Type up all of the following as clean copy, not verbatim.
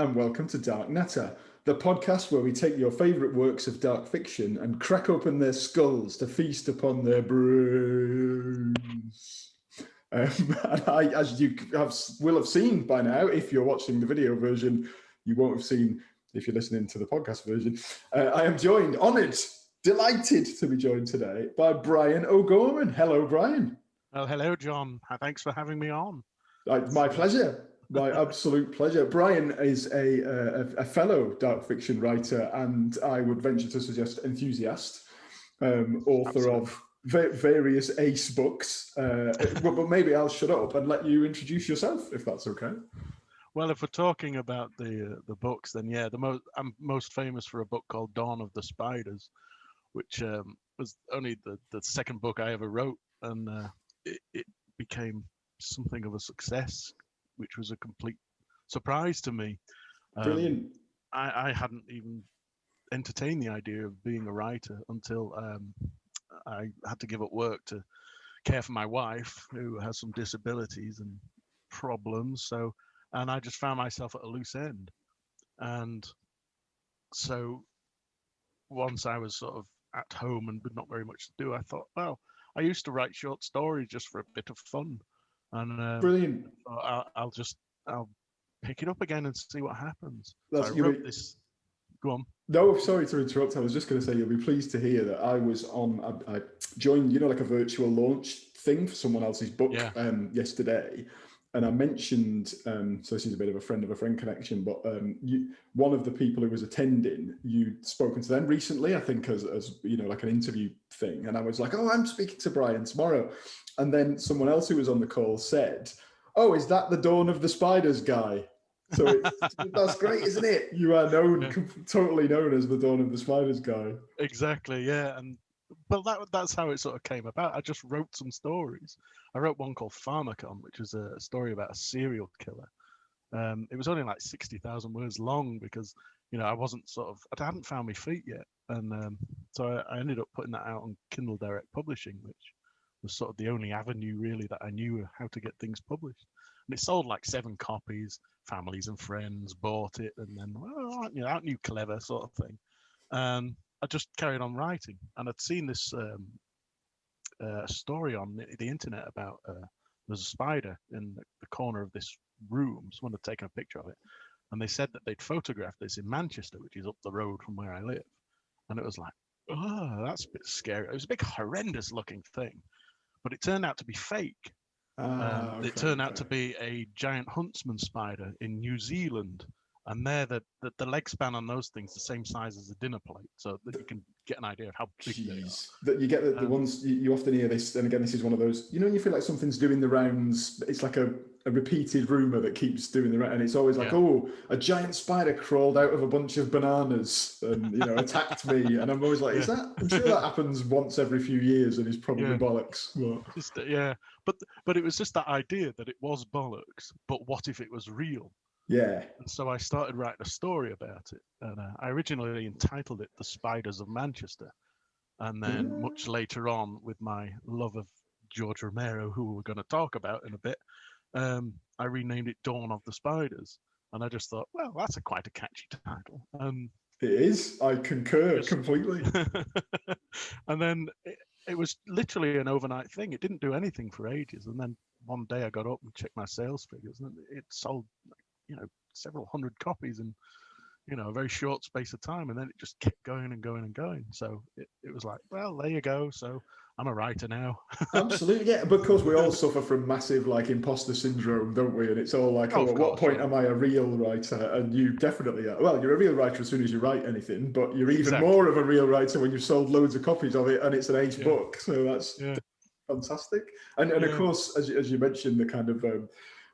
and welcome to Dark Natter, the podcast where we take your favourite works of dark fiction and crack open their skulls to feast upon their brains. And as you will have seen by now, if you're watching the video version, you won't have seen if you're listening to the podcast version. I am joined, honoured, delighted to be joined today by Brian O'Gorman. Hello, Brian. Well, hello, John. Thanks for having me on. My pleasure. My absolute pleasure. Brian is a fellow dark fiction writer and I would venture to suggest enthusiast, author of various ace books. But maybe I'll shut up and let you introduce yourself, if that's okay. Well, if we're talking about the books, then yeah, I'm most famous for a book called Dawn of the Spiders, which was only the second book I ever wrote, and it became something of a success, which was a complete surprise to me. Brilliant. I hadn't even entertained the idea of being a writer until I had to give up work to care for my wife, who has some disabilities and problems. And I just found myself at a loose end. And so once I was sort of at home and with not very much to do, I thought, well, I used to write short stories just for a bit of fun. And Brilliant. I'll pick it up again and see what happens. That's, so I wrote this. Go on. No, sorry to interrupt. I was just going to say you'll be pleased to hear that I joined, like a virtual launch thing for someone else's book yesterday. And I mentioned, so this is a bit of a friend connection, but one of the people who was attending, you'd spoken to them recently, I think, as like an interview thing. And I was like, oh, I'm speaking to Brian tomorrow. And then someone else who was on the call said, oh, is that the Dawn of the Spiders guy? So that's great, isn't it? You are totally known as the Dawn of the Spiders guy. Exactly, yeah. But that's how it sort of came about. I just wrote some stories. I wrote one called Pharmacon, which was a story about a serial killer. It was only like 60,000 words long because, I hadn't found my feet yet. And so I ended up putting that out on Kindle Direct Publishing, which was sort of the only avenue really that I knew how to get things published. And it sold like 7 copies. Families and friends bought it, and then, aren't you clever, sort of thing. I just carried on writing, and I'd seen this story on the internet about there's a spider in the corner of this room. Someone had taken a picture of it, and they said that they'd photographed this in Manchester, which is up the road from where I live. And it was like, oh, that's a bit scary. It was a big, horrendous looking thing, but it turned out to be fake. It turned out to be a giant huntsman spider in New Zealand. And they're the leg span on those things the same size as a dinner plate, so that you can get an idea of how big they are. That you get the ones you often hear this, and again, this is one of those. When you feel like something's doing the rounds, it's like a repeated rumor that keeps doing the rounds, and it's always like, oh, a giant spider crawled out of a bunch of bananas and attacked me, and I'm always like, is that? I'm sure that happens once every few years, and it's probably bollocks. But it was just that idea that it was bollocks. But what if it was real? Yeah. And so I started writing a story about it, and I originally entitled it "The Spiders of Manchester," and then much later on, with my love of George Romero, who we're going to talk about in a bit, I renamed it "Dawn of the Spiders," and I just thought, well, that's quite a catchy title. It is. I concur completely. And then it was literally an overnight thing. It didn't do anything for ages, and then one day I got up and checked my sales figures, and it sold several hundred copies in a very short space of time, and then it just kept going and going and going. So it was like, well, there you go. So I'm a writer now. Absolutely, yeah. Because we all suffer from massive imposter syndrome, don't we? And it's all like, at what point am I a real writer? And you definitely are. Well, you're a real writer as soon as you write anything, but you're even more of a real writer when you've sold loads of copies of it and it's an age book. So that's fantastic. And of course, as you mentioned, the kind of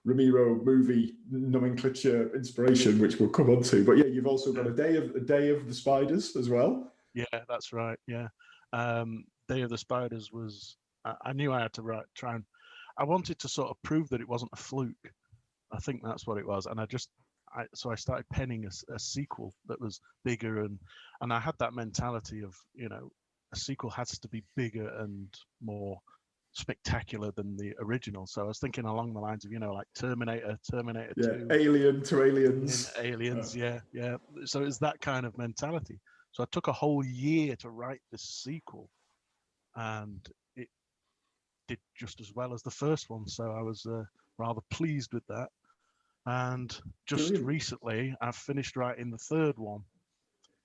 Romero movie nomenclature inspiration, which we'll come on to. But yeah, you've also got a day of the Spiders as well. Yeah, that's right. Yeah, Day of the Spiders was. I knew I had to try and. I wanted to sort of prove that it wasn't a fluke. I think that's what it was, and so I started penning a sequel that was bigger, and I had that mentality of a sequel has to be bigger and more spectacular than the original. So I was thinking along the lines of, like Terminator 2. Alien to Aliens. Aliens, yeah. So it's that kind of mentality. So I took a whole year to write this sequel, and it did just as well as the first one. So I was rather pleased with that. And just Brilliant. recently, I've finished writing the third one,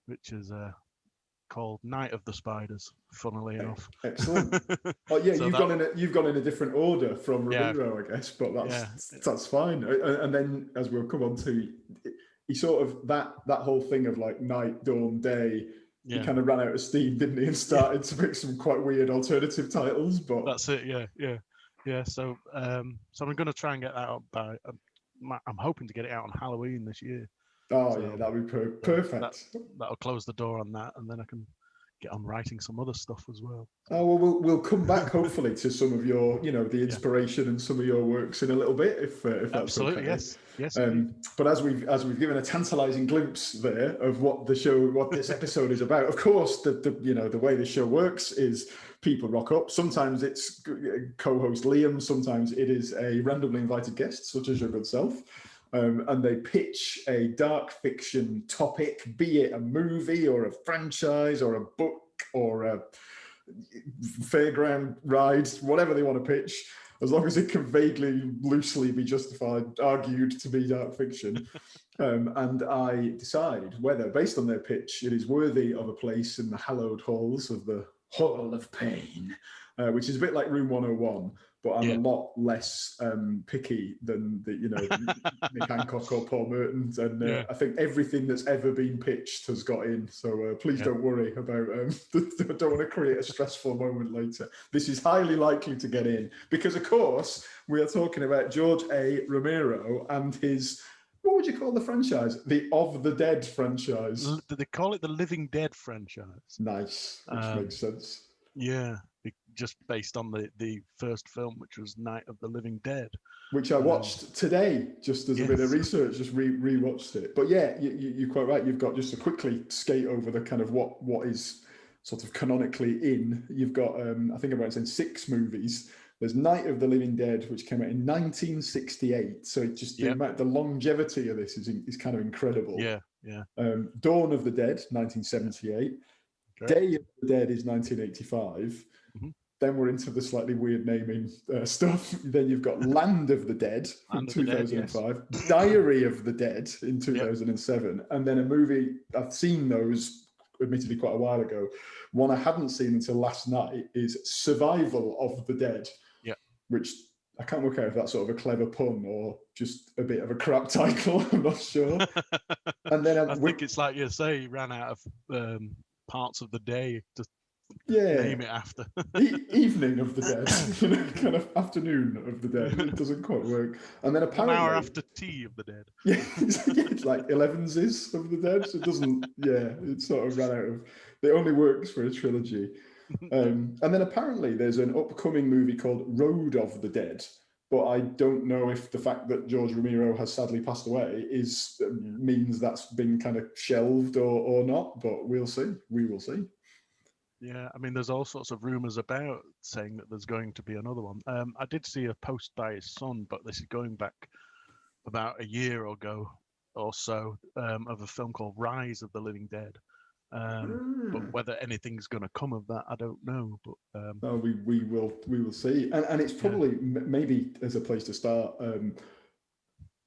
which is called Night of the Spiders, funnily enough. Excellent. Oh yeah, So you've gone in a different order from Romero, I guess, but that's fine. And then, as we'll come on to, he sort of that whole thing of like night, dawn, day. He kind of ran out of steam, didn't he, and started to pick some quite weird alternative titles. But that's it. Yeah. So I'm going to try and get that out by. I'm hoping to get it out on Halloween this year. Oh yeah, that'd be perfect. That'll close the door on that, and then I can get on writing some other stuff as well. Oh well, we'll come back hopefully to some of your, the inspiration and some of your works in a little bit, if that's absolutely okay. Yes. But as we've given a tantalising glimpse there of what this episode is about. Of course, the way the show works is people rock up. Sometimes it's co-host Liam. Sometimes it is a randomly invited guest, such as your good self. And they pitch a dark fiction topic, be it a movie or a franchise or a book or a fairground ride, whatever they want to pitch, as long as it can vaguely, loosely be argued to be dark fiction. And I decide whether, based on their pitch, it is worthy of a place in the hallowed halls of the Hall of Pain, which is a bit like Room 101. But I'm a lot less picky than Nick Hancock or Paul Mertens, and I think everything that's ever been pitched has got in. So please don't worry about. I don't want to create a stressful moment later. This is highly likely to get in because, of course, we are talking about George A. Romero and his. What would you call the franchise? The Of the Dead franchise. They call it the Living Dead franchise. Nice, which makes sense. Yeah. Just based on the first film, which was Night of the Living Dead, which I watched today, just as a bit of research, just re-watched it. But yeah, you're quite right. You've got, just to quickly skate over the kind of what is sort of canonically in. You've got I think about 6 movies. There's Night of the Living Dead, which came out in 1968. So it just the longevity of this is kind of incredible. Yeah. Dawn of the Dead, 1978. Okay. Day of the Dead is 1985. Mm-hmm. Then we're into the slightly weird naming stuff. Then you've got Land of the Dead in 2005, yes. Diary of the Dead in 2007, and then a movie, I've seen those admittedly quite a while ago. One I hadn't seen until last night is Survival of the Dead, which I can't work out if that's sort of a clever pun or just a bit of a crap title. I'm not sure. And then I think it's like you say, he ran out of parts of the day to name it after. Evening of the Dead, kind of afternoon of the dead. It doesn't quite work. And then apparently 1 hour after tea of the dead. It's like 11s of the dead. So it doesn't. It sort of ran out of. It only works for a trilogy. And then apparently there's an upcoming movie called Road of the Dead. But I don't know if the fact that George Romero has sadly passed away means that's been kind of shelved or not. But we'll see. We will see. Yeah, I mean, there's all sorts of rumors about saying that there's going to be another one. I did see a post by his son, but this is going back about a year ago or so, of a film called Rise of the Living Dead. But whether anything's going to come of that, I don't know. But we will see. And it's probably maybe as a place to start.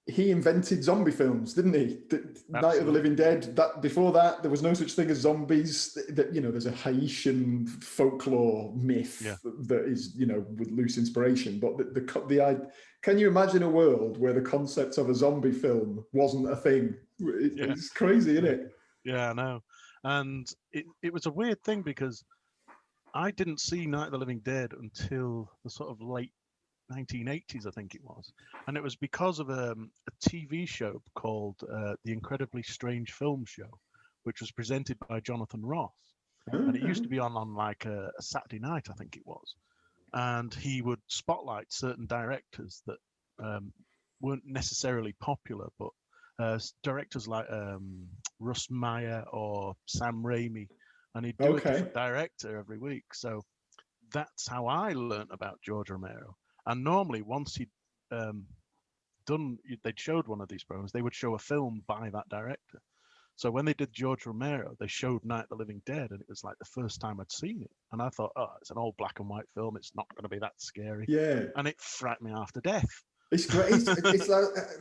He invented zombie films, didn't he? Night of the Living Dead. That before that, there was no such thing as zombies. There's a Haitian folklore myth that is, with loose inspiration. But can you imagine a world where the concept of a zombie film wasn't a thing? It's crazy, isn't it? Yeah, I know. And it was a weird thing because I didn't see Night of the Living Dead until the sort of late 1980s, I think it was, and it was because of a TV show called The Incredibly Strange Film Show, which was presented by Jonathan Ross, and it used to be on like a Saturday night, I think it was, and he would spotlight certain directors that weren't necessarily popular, but directors like Russ Meyer or Sam Raimi, and he'd do a different director every week. So that's how I learned about George Romero. And normally, once he'd they'd showed one of these programs, they would show a film by that director. So when they did George Romero, they showed Night of the Living Dead, and it was like the first time I'd seen it. And I thought, oh, it's an old black and white film. It's not going to be that scary. Yeah. And it frightened me half to death. It's great. It's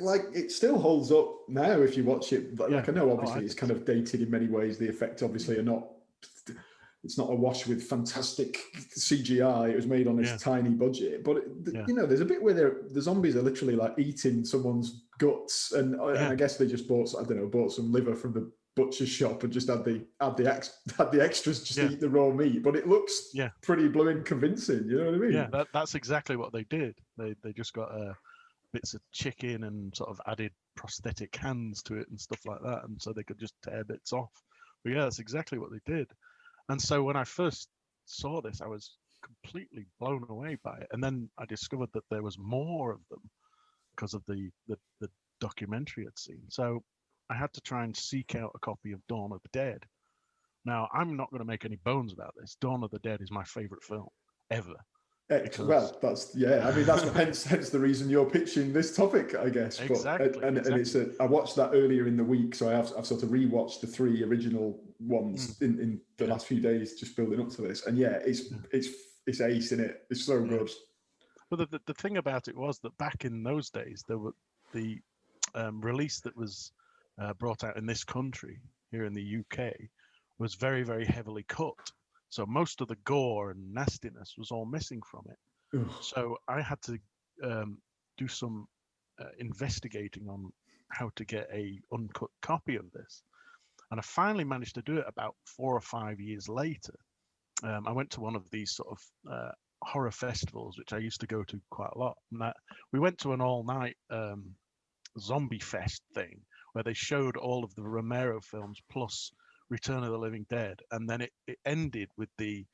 like it still holds up now if you watch it. But like I know, obviously, it's kind of dated in many ways. The effects obviously are not. It's not awash with fantastic CGI. It was made on this tiny budget, but you know, there's a bit where the zombies are literally like eating someone's guts, and I guess they just bought some liver from the butcher's shop and just had the extras just eat the raw meat. But it looks pretty blooming convincing. You know what I mean? Yeah, that's exactly what they did. They just got bits of chicken and sort of added prosthetic hands to it and stuff like that, and so they could just tear bits off. But yeah, that's exactly what they did. And so when I first saw this, I was completely blown away by it. And then I discovered that there was more of them because of the documentary I'd seen. So I had to try and seek out a copy of Dawn of the Dead. Now, I'm not going to make any bones about this. Dawn of the Dead is my favorite film ever. Well, that's hence the reason you're pitching this topic, I guess. Exactly. And it's I watched that earlier in the week, so I've sort of rewatched the 3 original ones in the last few days, just building up to this. And it's ace in it. It's so good. Well, the thing about it was that back in those days, there were the release that was brought out in this country here in the UK was very, very heavily cut. So most of the gore and nastiness was all missing from it. Ugh. So I had to do some investigating on how to get a uncut copy of this. And I finally managed to do it about 4 or 5 years later. I went to one of these sort of horror festivals, which I used to go to quite a lot. And we went to an all-night zombie fest thing where they showed all of the Romero films plus Return of the Living Dead, and then it ended with the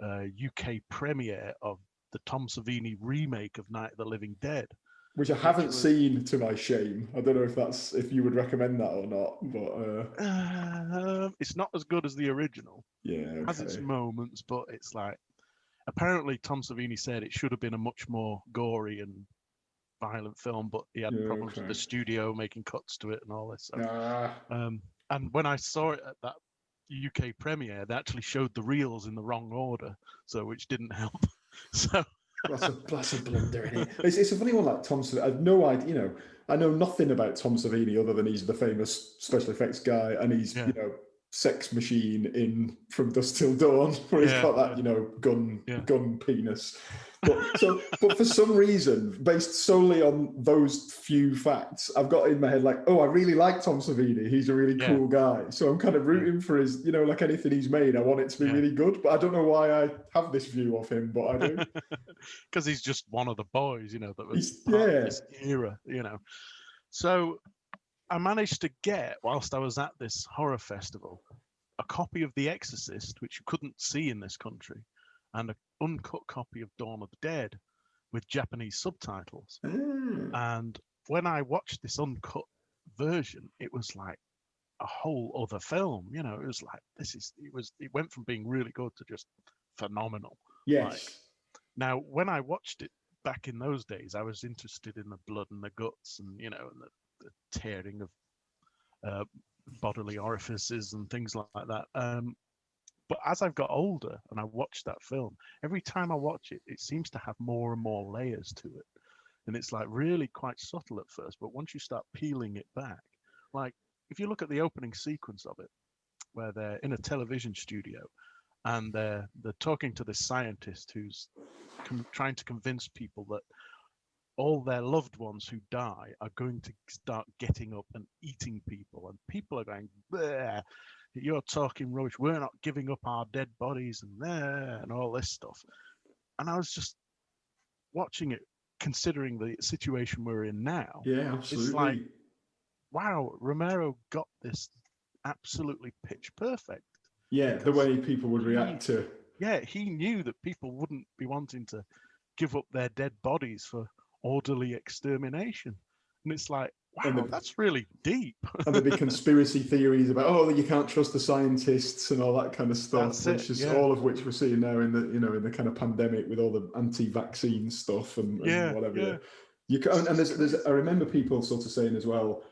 UK premiere of the Tom Savini remake of Night of the Living Dead, which I haven't seen, to my shame. I don't know if you would recommend that or not, but it's not as good as the original. Yeah, okay. It has its moments, but it's like apparently Tom Savini said it should have been a much more gory and violent film, but he had problems with the studio making cuts to it and all this. So, and when I saw it at that UK premiere, they actually showed the reels in the wrong order, so which didn't help. So that's a blunder, isn't it? It's a funny one, like Tom Savini. I've no idea. I know nothing about Tom Savini other than he's the famous special effects guy, and he's sex machine in From Dusk Till Dawn, where he's got that gun penis. But for some reason, based solely on those few facts, I've got in my head like, oh, I really like Tom Savini. He's a really cool guy. So I'm kind of rooting for his, like anything he's made, I want it to be really good. But I don't know why I have this view of him, but I do. Because he's just one of the boys, that was part of this era, So I managed to get, whilst I was at this horror festival, a copy of The Exorcist, which you couldn't see in this country, and an uncut copy of Dawn of the Dead with Japanese subtitles. And when I watched this uncut version, it was like a whole other film. It was like it went from being really good to just phenomenal. Yes. Now, when I watched it back in those days, I was interested in the blood and the guts and and the tearing of bodily orifices and things like that. But as I've got older and I watch that film, every time I watch it, it seems to have more and more layers to it. And it's like really quite subtle at first, but once you start peeling it back, like if you look at the opening sequence of it, where they're in a television studio and they're talking to this scientist who's trying to convince people that all their loved ones who die are going to start getting up and eating people, and people are going, bleh, you're talking rubbish, we're not giving up our dead bodies and all this stuff. And I was just watching it, considering the situation we're in now. Yeah, absolutely. It's like, wow, Romero got this absolutely pitch perfect. Yeah, the way people would react to. Yeah, he knew that people wouldn't be wanting to give up their dead bodies for orderly extermination. And it's like, Wow, that's really deep. And there'd be conspiracy theories about, oh, you can't trust the scientists and all that kind of stuff, which is all of which we're seeing now in the, in the kind of pandemic with all the anti-vaccine stuff and whatever. Yeah. You can, and there's I remember people sort of saying as well,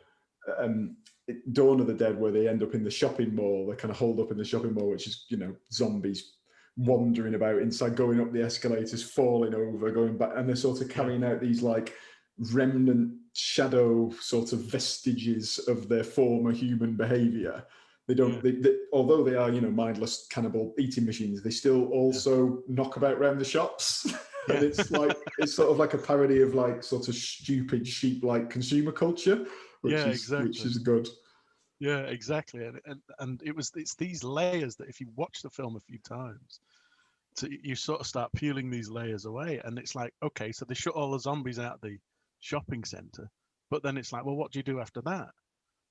Dawn of the Dead, where they end up in the shopping mall, they're kind of holed up in the shopping mall, which is, zombies wandering about inside, going up the escalators, falling over, going back, and they're sort of carrying out these like remnant shadow sort of vestiges of their former human behavior. They don't, they, although they are, mindless cannibal eating machines, they still also knock about around the shops. And it's like, it's sort of like a parody of like sort of stupid sheep-like consumer culture, which is good. Yeah, exactly. And it's these layers that if you watch the film a few times, you sort of start peeling these layers away. And it's like, okay, so they shut all the zombies out of the shopping center, but then it's like, well, what do you do after that?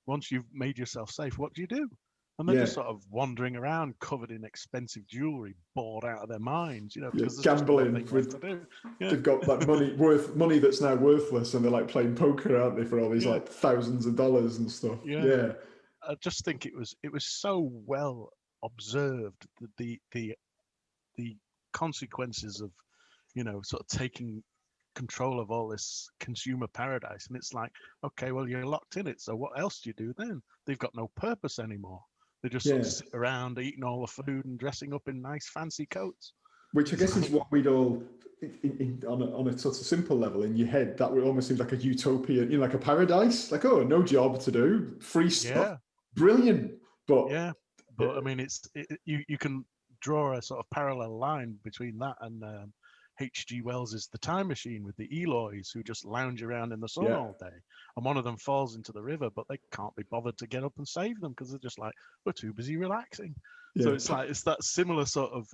Once you've made yourself safe, what do you do? And they're just sort of wandering around covered in expensive jewelry, bored out of their minds, because gambling. They've got like money that's now worthless, and they're like playing poker, aren't they, for all these like thousands of dollars and stuff. Yeah. I just think it was so well observed that the consequences of, sort of taking control of all this consumer paradise. And it's like, okay, well, you're locked in it, so what else do you do then? They've got no purpose anymore. They just sort of sit around eating all the food and dressing up in nice fancy coats, which I guess is what we'd all on a sort of simple level in your head, that would almost seem like a utopia, like a paradise, like, oh, no job to do, free stuff, brilliant. But I mean, you can draw a sort of parallel line between that and H.G. Wells's The Time Machine, with the Eloys who just lounge around in the sun all day, and one of them falls into the river, but they can't be bothered to get up and save them because they're just like, we're too busy relaxing. So it's like, it's that similar sort of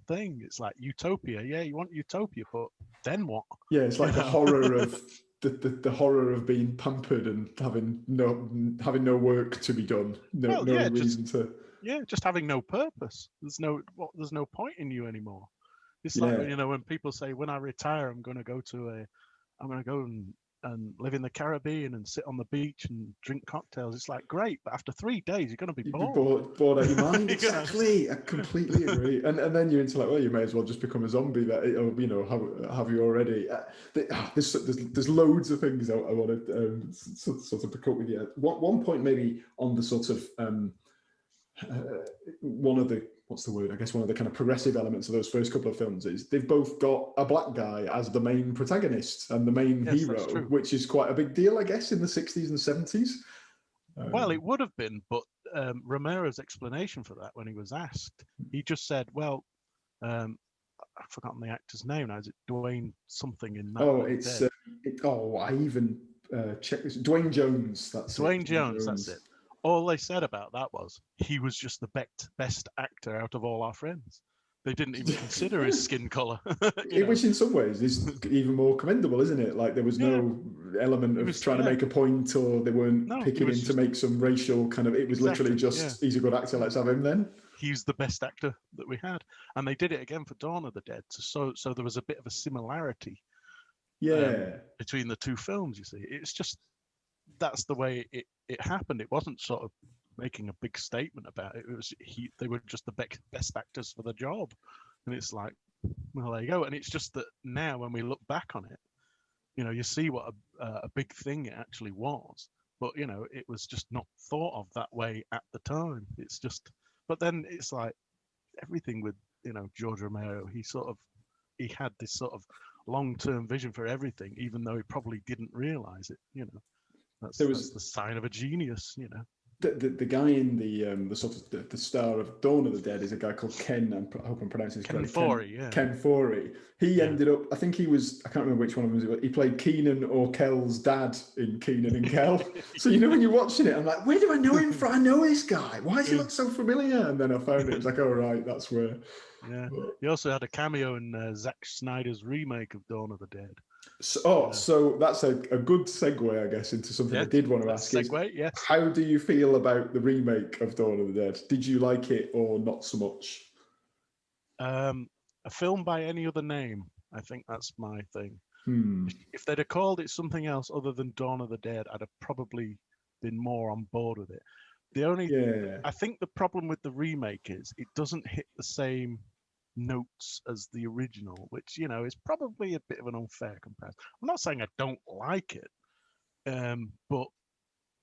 thing. It's like utopia. Yeah, you want utopia, but then what? Yeah, it's like the horror of the horror of being pampered and having no work to be done. No reason to. Yeah, just having no purpose. There's no point in you anymore. It's like, when people say, when I retire, I'm going to go and live in the Caribbean and sit on the beach and drink cocktails. It's like, great, but after 3 days, you're going to be bored. Bored out of your mind. Exactly. I completely agree. And then you're into like, well, you may as well just become a zombie. Have you already? There's loads of things I want to sort of pick up with you. One point maybe on the sort of one of the kind of progressive elements of those first couple of films is they've both got a black guy as the main protagonist and the main hero, which is quite a big deal, I guess, in the 60s and 70s. Well, it would have been, but Romero's explanation for that, when he was asked, he just said, well, I've forgotten the actor's name now. Is it Dwayne something in that? Oh, it's I even checked this. Dwayne Jones. Dwayne Jones. That's it. All they said about that was he was just the best actor out of all our friends. They didn't even consider his skin color. Which in some ways is even more commendable, isn't it? Like there was no element of trying to make a point, or they weren't picking him to make some racial kind of, it was literally just, he's a good actor, let's have him then. He's the best actor that we had. And they did it again for Dawn of the Dead. So there was a bit of a similarity between the two films, you see. It's just, that's the way it happened. It wasn't sort of making a big statement about it. It was they were just the best actors for the job, and it's like, well, there you go. And it's just that now when we look back on it, you see what a big thing it actually was. But it was just not thought of that way at the time. It's just, but then it's like everything with George Romero. He had this sort of long-term vision for everything, even though he probably didn't realize it. That's the sign of a genius, The guy in the sort of the star of Dawn of the Dead is a guy called Ken. I hope I'm pronouncing his correctly. Ken Foree. He ended up, I think he was, I can't remember which one of them was. He played Keenan or Kel's dad in Keenan and Kel. So when you're watching it, I'm like, where do I know him from? I know this guy. Why does he look so familiar? And then I found it was like, oh right, that's where. Yeah. He also had a cameo in Zack Snyder's remake of Dawn of the Dead. So that's a good segue, I guess, into something I did want to ask. Yes. How do you feel about the remake of Dawn of the Dead? Did you like it or not so much? A film by any other name. I think that's my thing. If they'd have called it something else other than Dawn of the Dead, I'd have probably been more on board with it. I think the problem with the remake is it doesn't hit the same notes as the original, which, you know, is probably a bit of an unfair comparison. I'm not saying I don't like it, but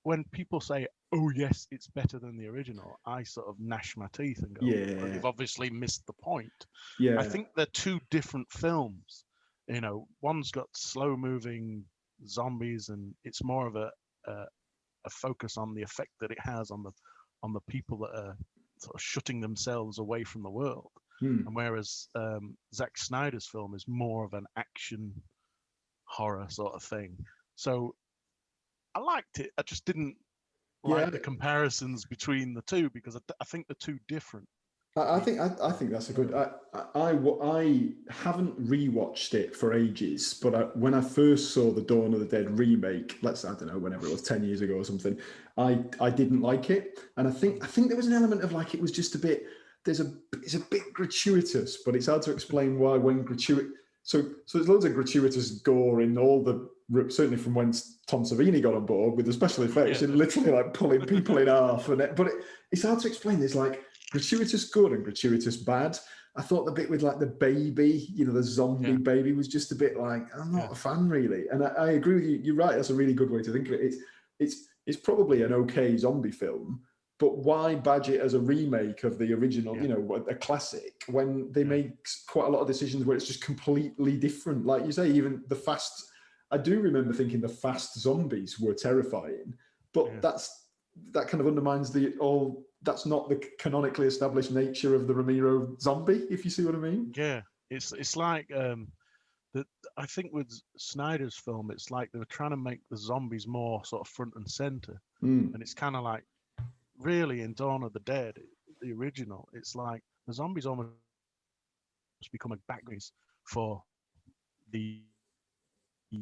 when people say, "Oh yes, it's better than the original," I sort of gnash my teeth and go, well, "You've obviously missed the point." I think they're two different films. You know, one's got slow-moving zombies, and it's more of a focus on the effect that it has on the people that are sort of shutting themselves away from the world. And whereas Zack Snyder's film is more of an action horror sort of thing. So I liked it. I just didn't like the comparisons between the two, because I think they're too different. I think that's a good. I haven't rewatched it for ages, but when I first saw the Dawn of the Dead remake, I don't know, whenever it was, 10 years ago or something, I didn't like it, and I think there was an element of like, it was just a bit. It's a bit gratuitous, but it's hard to explain why when gratuitous. So there's loads of gratuitous gore in all the, certainly from when Tom Savini got on board with the special effects, and literally like pulling people in half, but it's hard to explain. There's like gratuitous good and gratuitous bad. I thought the bit with like the baby, you know, the zombie baby, was just a bit like, I'm not a fan really. And I agree with you. You're right. That's a really good way to think of it. It's probably an okay zombie film, but why badge it as a remake of the original, you know, a classic, when they make quite a lot of decisions where it's just completely different? Like you say, even the fast, I do remember thinking the fast zombies were terrifying, but that kind of undermines that's not the canonically established nature of the Romero zombie, if you see what I mean. Yeah, it's like I think with Snyder's film, it's like they were trying to make the zombies more sort of front and center, and it's kind of like, really, in Dawn of the Dead, the original, it's like the zombies almost become a background for the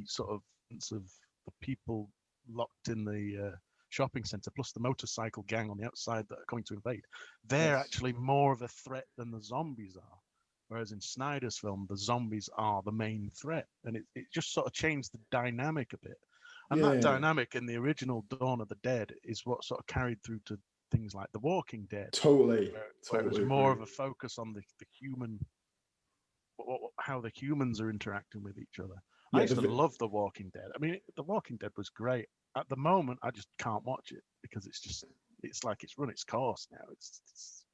sort of the people locked in the shopping center, plus the motorcycle gang on the outside that are going to invade. They're actually more of a threat than the zombies are. Whereas in Snyder's film, the zombies are the main threat. And it just sort of changed the dynamic a bit. And that dynamic in the original Dawn of the Dead is what sort of carried through to things like The Walking Dead. Totally. Where it was more of a focus on the human, how the humans are interacting with each other. I used to love The Walking Dead. I mean, The Walking Dead was great. At the moment, I just can't watch it because it's like it's run its course now. It's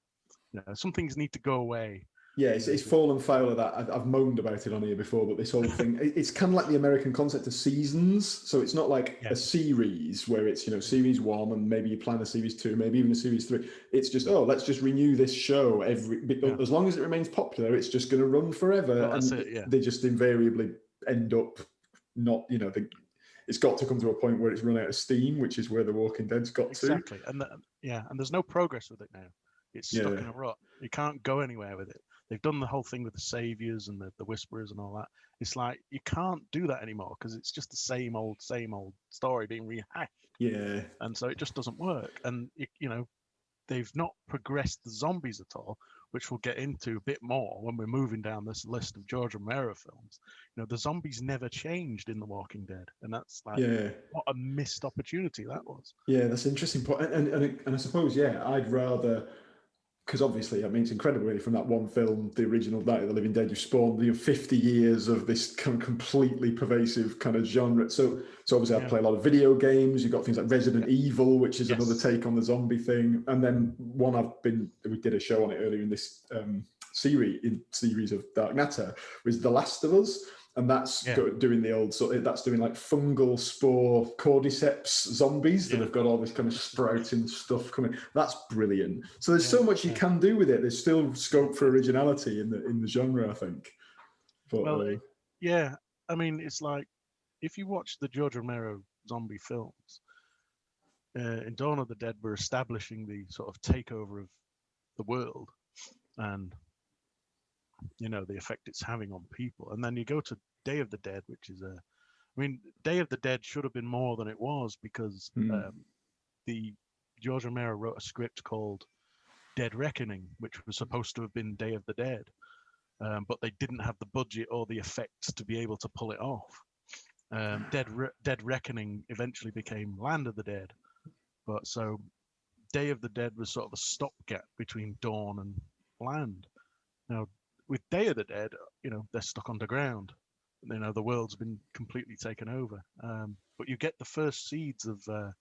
you know, some things need to go away. Yeah, it's fallen foul of that. I've moaned about it on here before, but this whole thing, it's kind of like the American concept of seasons. So it's not like a series where it's, you know, series 1 and maybe you plan a series 2, maybe even a series 3. It's just, let's just renew this show as long as it remains popular, it's just going to run forever. Well, and they just invariably end up not, you know, it's got to come to a point where it's run out of steam, which is where The Walking Dead's got to. Exactly. And there's no progress with it now. It's stuck in a rut. You can't go anywhere with it. They've done the whole thing with the saviors and the whisperers and all that. It's like you can't do that anymore because it's just the same old story being rehashed. Yeah. And so it just doesn't work. And you know, they've not progressed the zombies at all, which we'll get into a bit more when we're moving down this list of George Romero films. You know, the zombies never changed in The Walking Dead, and that's like what a missed opportunity that was. Yeah, that's an interesting point. And I suppose, I'd rather, because obviously, I mean, it's incredible really, from that one film, the original Night of the Living Dead, you spawned 50 years of this kind of completely pervasive kind of genre. So obviously, I play a lot of video games. You've got things like Resident Evil, which is another take on the zombie thing. And then we did a show on it earlier in this series of Dark Natter, was The Last of Us. And that's doing the old that's doing like fungal spore cordyceps zombies that have got all this kind of sprouting stuff coming. That's brilliant. So there's so much you can do with it. There's still scope for originality in the genre, I think. But, I mean, it's like if you watch the George Romero zombie films, in Dawn of the Dead, we're establishing the sort of takeover of the world and, you know, the effect it's having on people. And then you go to Day of the Dead, which is Day of the Dead should have been more than it was because the George Romero wrote a script called Dead Reckoning, which was supposed to have been Day of the Dead. but they didn't have the budget or the effects to be able to pull it off. Dead Reckoning eventually became Land of the Dead, but so Day of the Dead was sort of a stopgap between Dawn and Land. Now, with Day of the Dead, they're stuck underground. The world's been completely taken over. But you get the first seeds of the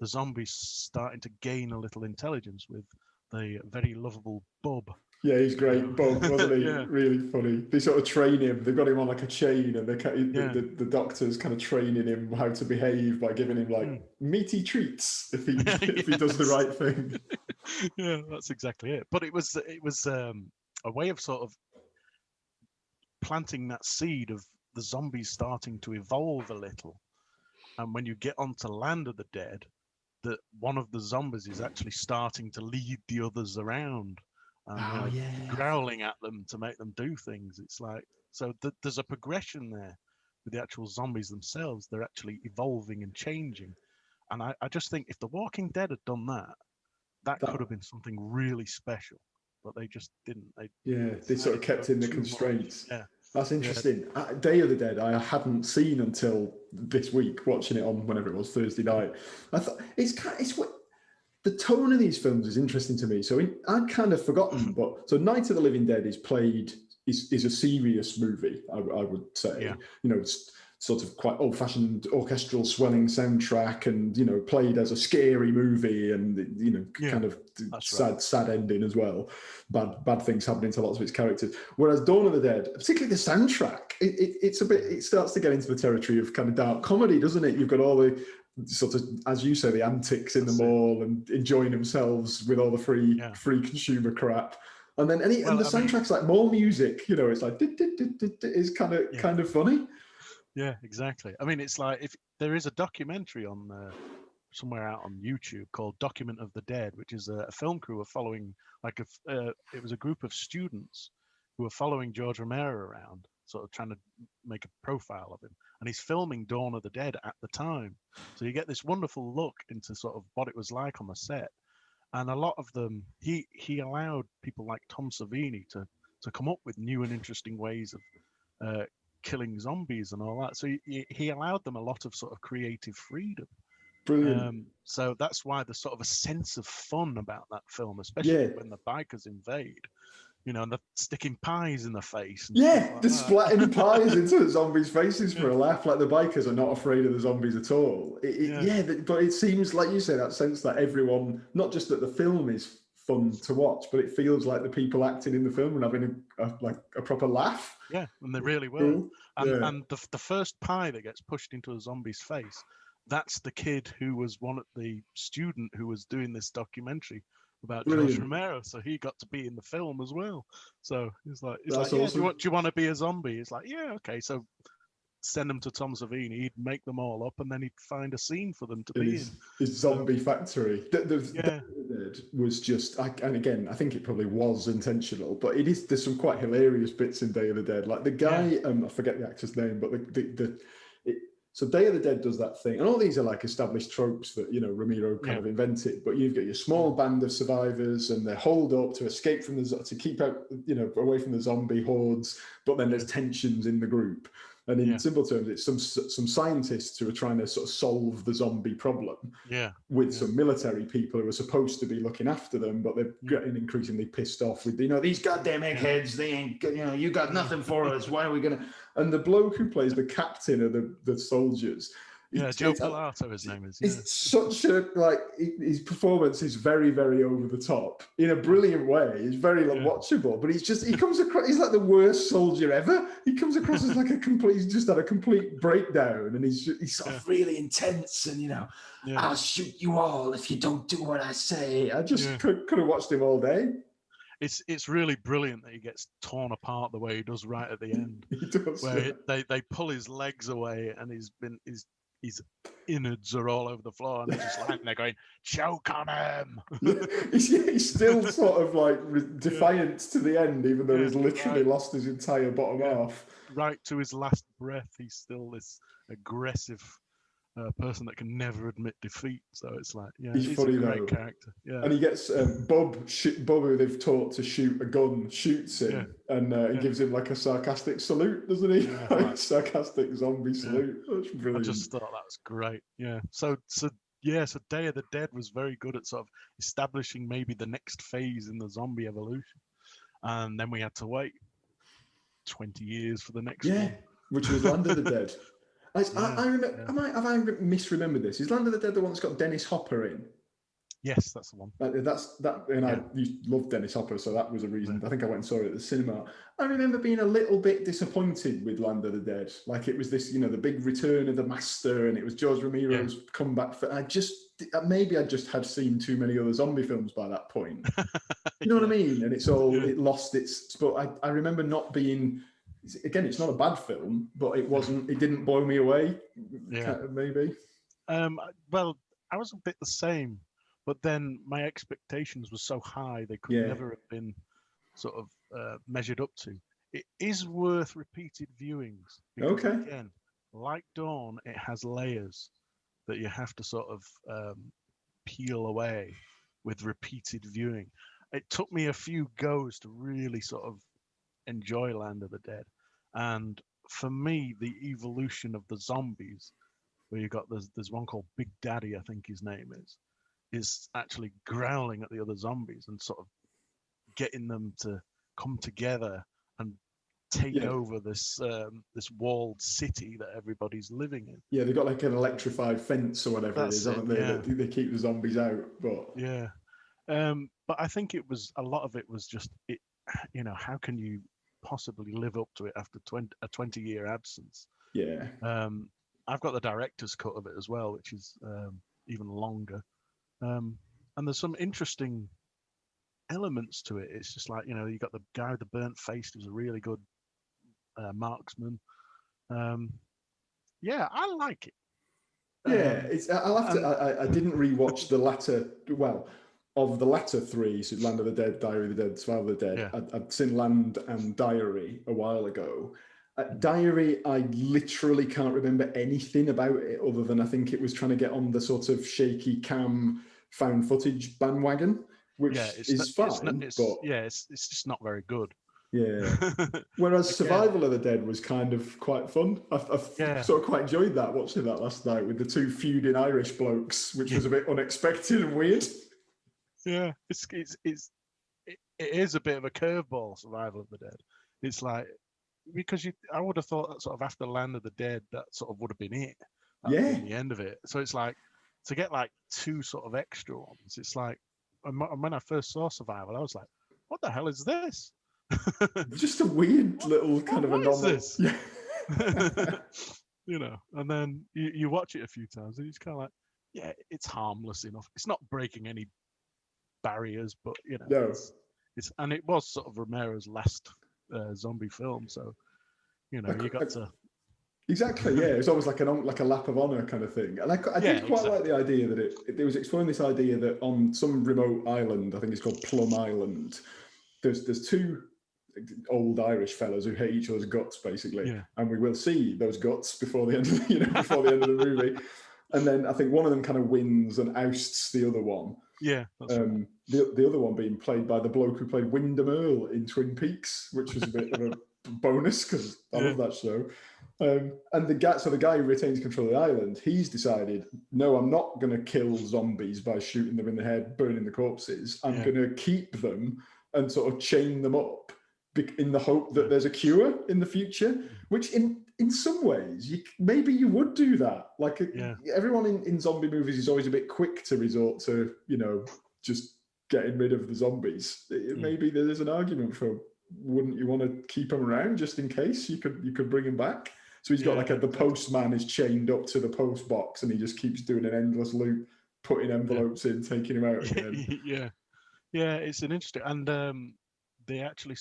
zombies starting to gain a little intelligence with the very lovable Bob. Yeah, he's great. Bob, wasn't he? Yeah. Really funny. They sort of train him. They've got him on like a chain, and the doctor's kind of training him how to behave by giving him like meaty treats if he does the right thing. Yeah, that's exactly it. But it was a way of sort of planting that seed of the zombies starting to evolve a little. And when you get onto Land of the Dead, that one of the zombies is actually starting to lead the others around. Growling at them to make them do things. It's like, so there's a progression there with the actual zombies themselves. They're actually evolving and changing. And I just think if The Walking Dead had done that could have been something really special. But they just didn't. They sort of kept in the constraints. Yeah. That's interesting. Yeah. Day of the Dead, I hadn't seen until this week, watching it on whenever it was, Thursday night. I thought it's what. The tone of these films is interesting to me. So I'd kind of forgotten, so Night of the Living Dead is a serious movie, I would say. Yeah. It's sort of quite old-fashioned orchestral swelling soundtrack, and played as a scary movie, and kind of sad ending as well. Bad things happening to lots of its characters. Whereas Dawn of the Dead, particularly the soundtrack, it starts to get into the territory of kind of dark comedy, doesn't it? You've got all the sort of, as you say, the antics in the mall and enjoying themselves with all the free consumer crap. And then the soundtrack's like more music, it's like it's kind of funny. Yeah, exactly. I mean, it's like, if there is a documentary on somewhere out on YouTube called Document of the Dead, which is a film crew were following, it was a group of students who were following George Romero around, sort of trying to make a profile of him. And he's filming Dawn of the Dead at the time. So you get this wonderful look into sort of what it was like on the set. And a lot of them, he allowed people like Tom Savini to come up with new and interesting ways of killing zombies and all that. So he allowed them a lot of sort of creative freedom. Brilliant. So that's why there's sort of a sense of fun about that film, especially when the bikers invade. And they're sticking pies in the face. And they're splatting pies into the zombies' faces for a laugh. Like, the bikers are not afraid of the zombies at all. But it seems, like you say, that sense that everyone, not just that the film is fun to watch, but it feels like the people acting in the film and having a proper laugh. Yeah, and they really will. Cool. And the first pie that gets pushed into a zombie's face, that's the kid who was the student who was doing this documentary about George Romero, so he got to be in the film as well. So it's like, awesome. Do you want to be a zombie? It's like, yeah, okay. So send them to Tom Savini. He'd make them all up, and then he'd find a scene for them to be in. His zombie factory. The was just, and again, I think it probably was intentional, but there's some quite hilarious bits in Day of the Dead. Like the guy, I forget the actor's name, but so Day of the Dead does that thing, and all these are like established tropes that Romero kind of invented. But you've got your small band of survivors, and they're holed up to escape from to keep out, away from the zombie hordes. But then there's tensions in the group, and in simple terms, it's some scientists who are trying to sort of solve the zombie problem. With some military people who are supposed to be looking after them, but they're getting increasingly pissed off with these goddamn eggheads. They ain't, you got nothing for us. Why are we gonna? And the bloke who plays the captain of the soldiers, Joe Pilato, his name is. It's such a his performance is very, very over the top in a brilliant way. He's very watchable, but he comes across. He's like the worst soldier ever. He comes across as he's just had a complete breakdown, and he's sort of really intense, and I'll shoot you all if you don't do what I say. I just could have watched him all day. It's really brilliant that he gets torn apart the way he does right at the end. He does, where they pull his legs away, and his innards are all over the floor, and he's just lying there going, "Choke on him." He's still sort of defiant to the end, even though he's literally lost his entire bottom half. Right to his last breath, he's still this aggressive a person that can never admit defeat. So it's like, yeah, he's he's funny a great though. character. Yeah, And he gets Bob, who they've taught to shoot a gun, shoots him, and he gives him like a sarcastic salute, doesn't he? Yeah, Like sarcastic zombie yeah. salute. That's brilliant. I just thought that was great. Yeah. So Day of the Dead was very good at sort of establishing maybe the next phase in the zombie evolution, and then we had to wait 20 years for the next one, which was Land of the Dead. I remember. Yeah. Have I misremembered this? Is Land of the Dead the one that's got Dennis Hopper in? Yes, that's the one. I love Dennis Hopper, so that was a reason. I think I went and saw it at the cinema. I remember being a little bit disappointed with Land of the Dead. Like it was this, the big return of the master, and it was George Romero's comeback. Maybe I just had seen too many other zombie films by that point. You know what I mean? And it lost its. But I remember not being. Again, it's not a bad film, but it wasn't. It didn't blow me away. Yeah, maybe. Well, I was a bit the same. But then my expectations were so high they could never have been sort of measured up to. It is worth repeated viewings. Because again, like Dawn, it has layers that you have to sort of peel away with repeated viewing. It took me a few goes to really sort of enjoy Land of the Dead. And for me, the evolution of the zombies, where there's one called Big Daddy, I think his name is actually growling at the other zombies and sort of getting them to come together and take over this walled city that everybody's living in. Yeah, they've got like an electrified fence or whatever it is, haven't they? Yeah. They keep the zombies out. But but I think it was a lot of it was just it. How can you possibly live up to it after a 20-year absence? Yeah. I've got the director's cut of it as well, which is even longer. And there's some interesting elements to it. It's just like, you got the guy with the burnt face who's a really good marksman. I like it. I'll have to. I didn't rewatch the latter. Well, of the latter three, so Land of the Dead, Diary of the Dead, Survival of the Dead. Yeah. I'd seen Land and Diary a while ago. Diary, I literally can't remember anything about it other than I think it was trying to get on the sort of shaky cam found footage bandwagon, which is fine. It's just not very good. Yeah. Whereas Survival of the Dead was kind of quite fun. I've sort of quite enjoyed that, watching that last night with the two feuding Irish blokes, which was a bit unexpected and weird. Yeah, it is a bit of a curveball, Survival of the Dead. It's like, because I would have thought that sort of after Land of the Dead, that sort of would have been it. That would have been the end of it. So it's like, to get like two sort of extra ones, it's like, when I first saw Survival, I was like, what the hell is this? Just a weird little kind of anomaly. What is this? And then you watch it a few times and it's kind of like, it's harmless enough. It's not breaking any barriers, but it's and it was sort of Romero's last zombie film, so you got to exactly. Yeah, it's almost like a lap of honor kind of thing. And I did quite like the idea that it was exploring this idea that on some remote island, I think it's called Plum Island, there's two old Irish fellas who hate each other's guts basically, and we will see those guts before the end of the movie. And then I think one of them kind of wins and ousts the other one. Yeah. Right. The other one being played by the bloke who played Wyndham Earl in Twin Peaks, which was a bit of a bonus because I love that show. And the guy who retains control of the island, he's decided, no, I'm not going to kill zombies by shooting them in the head, burning the corpses. I'm going to keep them and sort of chain them up in the hope that there's a cure in the future, which in some ways, maybe you would do that. Like everyone in zombie movies is always a bit quick to resort to, just getting rid of the zombies. Maybe there's an argument for, wouldn't you want to keep them around just in case you could bring him back? So he's got the postman is chained up to the post box and he just keeps doing an endless loop, putting envelopes in, taking him out again. Yeah, it's an interesting, and they actually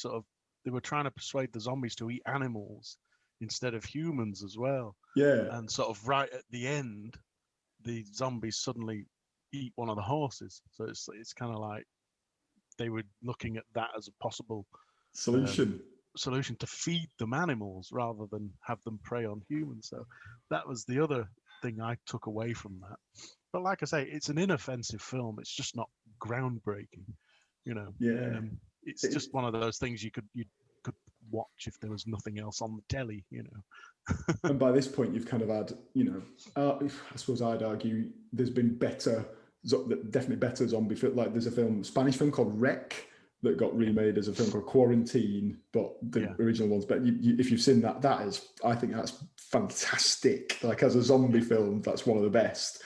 they were trying to persuade the zombies to eat animals instead of humans as well. Yeah. And sort of right at the end, the zombies suddenly eat one of the horses. So it's kind of like they were looking at that as a possible solution to feed them animals rather than have them prey on humans. So that was the other thing I took away from that. But like I say, it's an inoffensive film. It's just not groundbreaking, you know. Yeah. It's just one of those things you could watch if there was nothing else on the telly, you know. And by this point, you've kind of had, you know, I suppose I'd argue there's been definitely better zombie film. Like there's a Spanish film called Rec that got remade as a film called Quarantine, but the original one's better. If you've seen that, I think that's fantastic. Like as a zombie film, that's one of the best.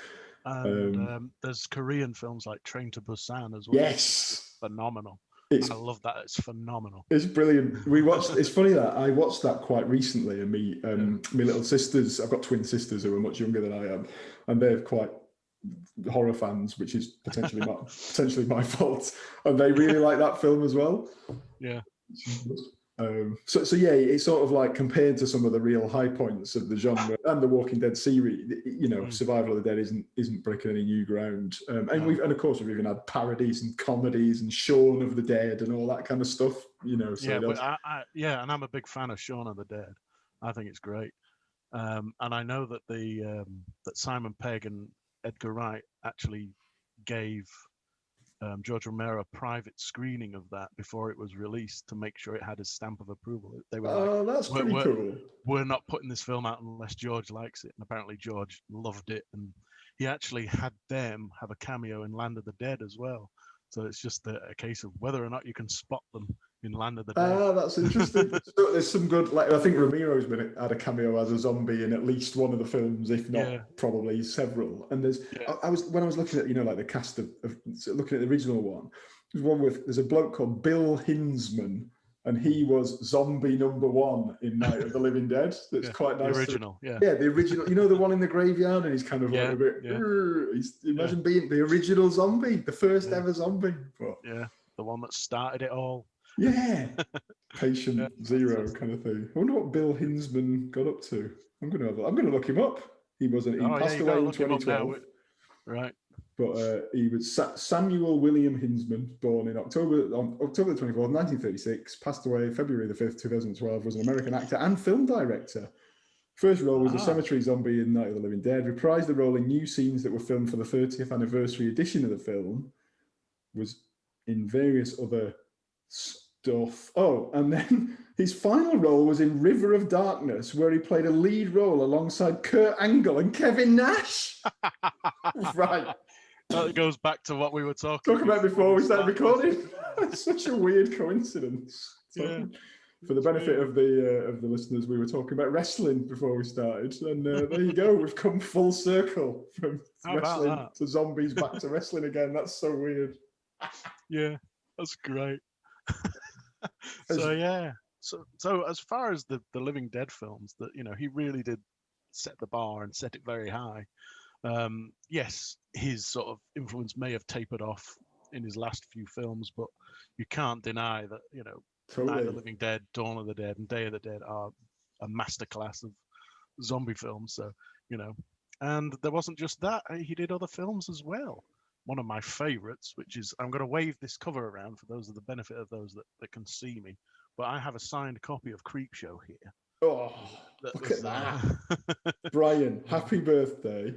And there's Korean films like Train to Busan as well. Yes, phenomenal. I love that. It's phenomenal. It's brilliant. It's funny that I watched that quite recently, and my little sisters. I've got twin sisters who are much younger than I am, and they're quite horror fans, which is potentially my fault. And they really like that film as well. Yeah. So yeah, it's sort of like compared to some of the real high points of the genre and the Walking Dead series, you know, Survival of the Dead isn't breaking any new ground. And of course we've even had parodies and comedies and Shaun of the Dead and all that kind of stuff, you know. So and I'm a big fan of Shaun of the Dead. I think it's great. And I know that that Simon Pegg and Edgar Wright actually gave George Romero a private screening of that before it was released to make sure it had his stamp of approval. They were like, that's pretty cool. We're not putting this film out unless George likes it. And apparently George loved it. And he actually had them have a cameo in Land of the Dead as well. So it's just a case of whether or not you can spot them in Land of the Dead. That's interesting. So there's some good, like I think Romero's had a cameo as a zombie in at least one of the films, if not probably several. And there's, when I was looking at, you know, like the cast of looking at the original one, there's a bloke called Bill Hinsman, and he was zombie number 1 in Night of the Living Dead. That's quite nice. The original, the original. You know, the one in the graveyard, and he's kind of like a bit. Imagine being the original zombie, the first ever zombie. But, the one that started it all. Yeah, Patient Zero kind of thing. I wonder what Bill Hinsman got up to. I'm gonna look him up. He passed away in 2012. Right. But he was Samuel William Hinsman, born in October the 24th, 1936, passed away February the 5th, 2012, was an American actor and film director. First role was a cemetery zombie in Night of the Living Dead, reprised the role in new scenes that were filmed for the 30th anniversary edition of the film, was in various other stuff. Oh, and then his final role was in River of Darkness, where he played a lead role alongside Kurt Angle and Kevin Nash. Right. That goes back to what we were talking about before we started recording. It's such a weird coincidence. For the benefit of the listeners, we were talking about wrestling before we started, and there you go. We've come full circle from wrestling to zombies back to wrestling again. That's so weird. Yeah, that's great. So as far as the Living Dead films, that, you know, he really did set the bar and set it very high. Yes, his sort of influence may have tapered off in his last few films, but you can't deny that, you know, Night of the Living Dead, Dawn of the Dead, and Day of the Dead are a masterclass of zombie films. So, you know, and there wasn't just that; he did other films as well. One of my favorites, which is, I'm going to wave this cover around for those of the benefit of those that can see me, but I have a signed copy of Creepshow here. Oh, look at that. Brian, happy birthday.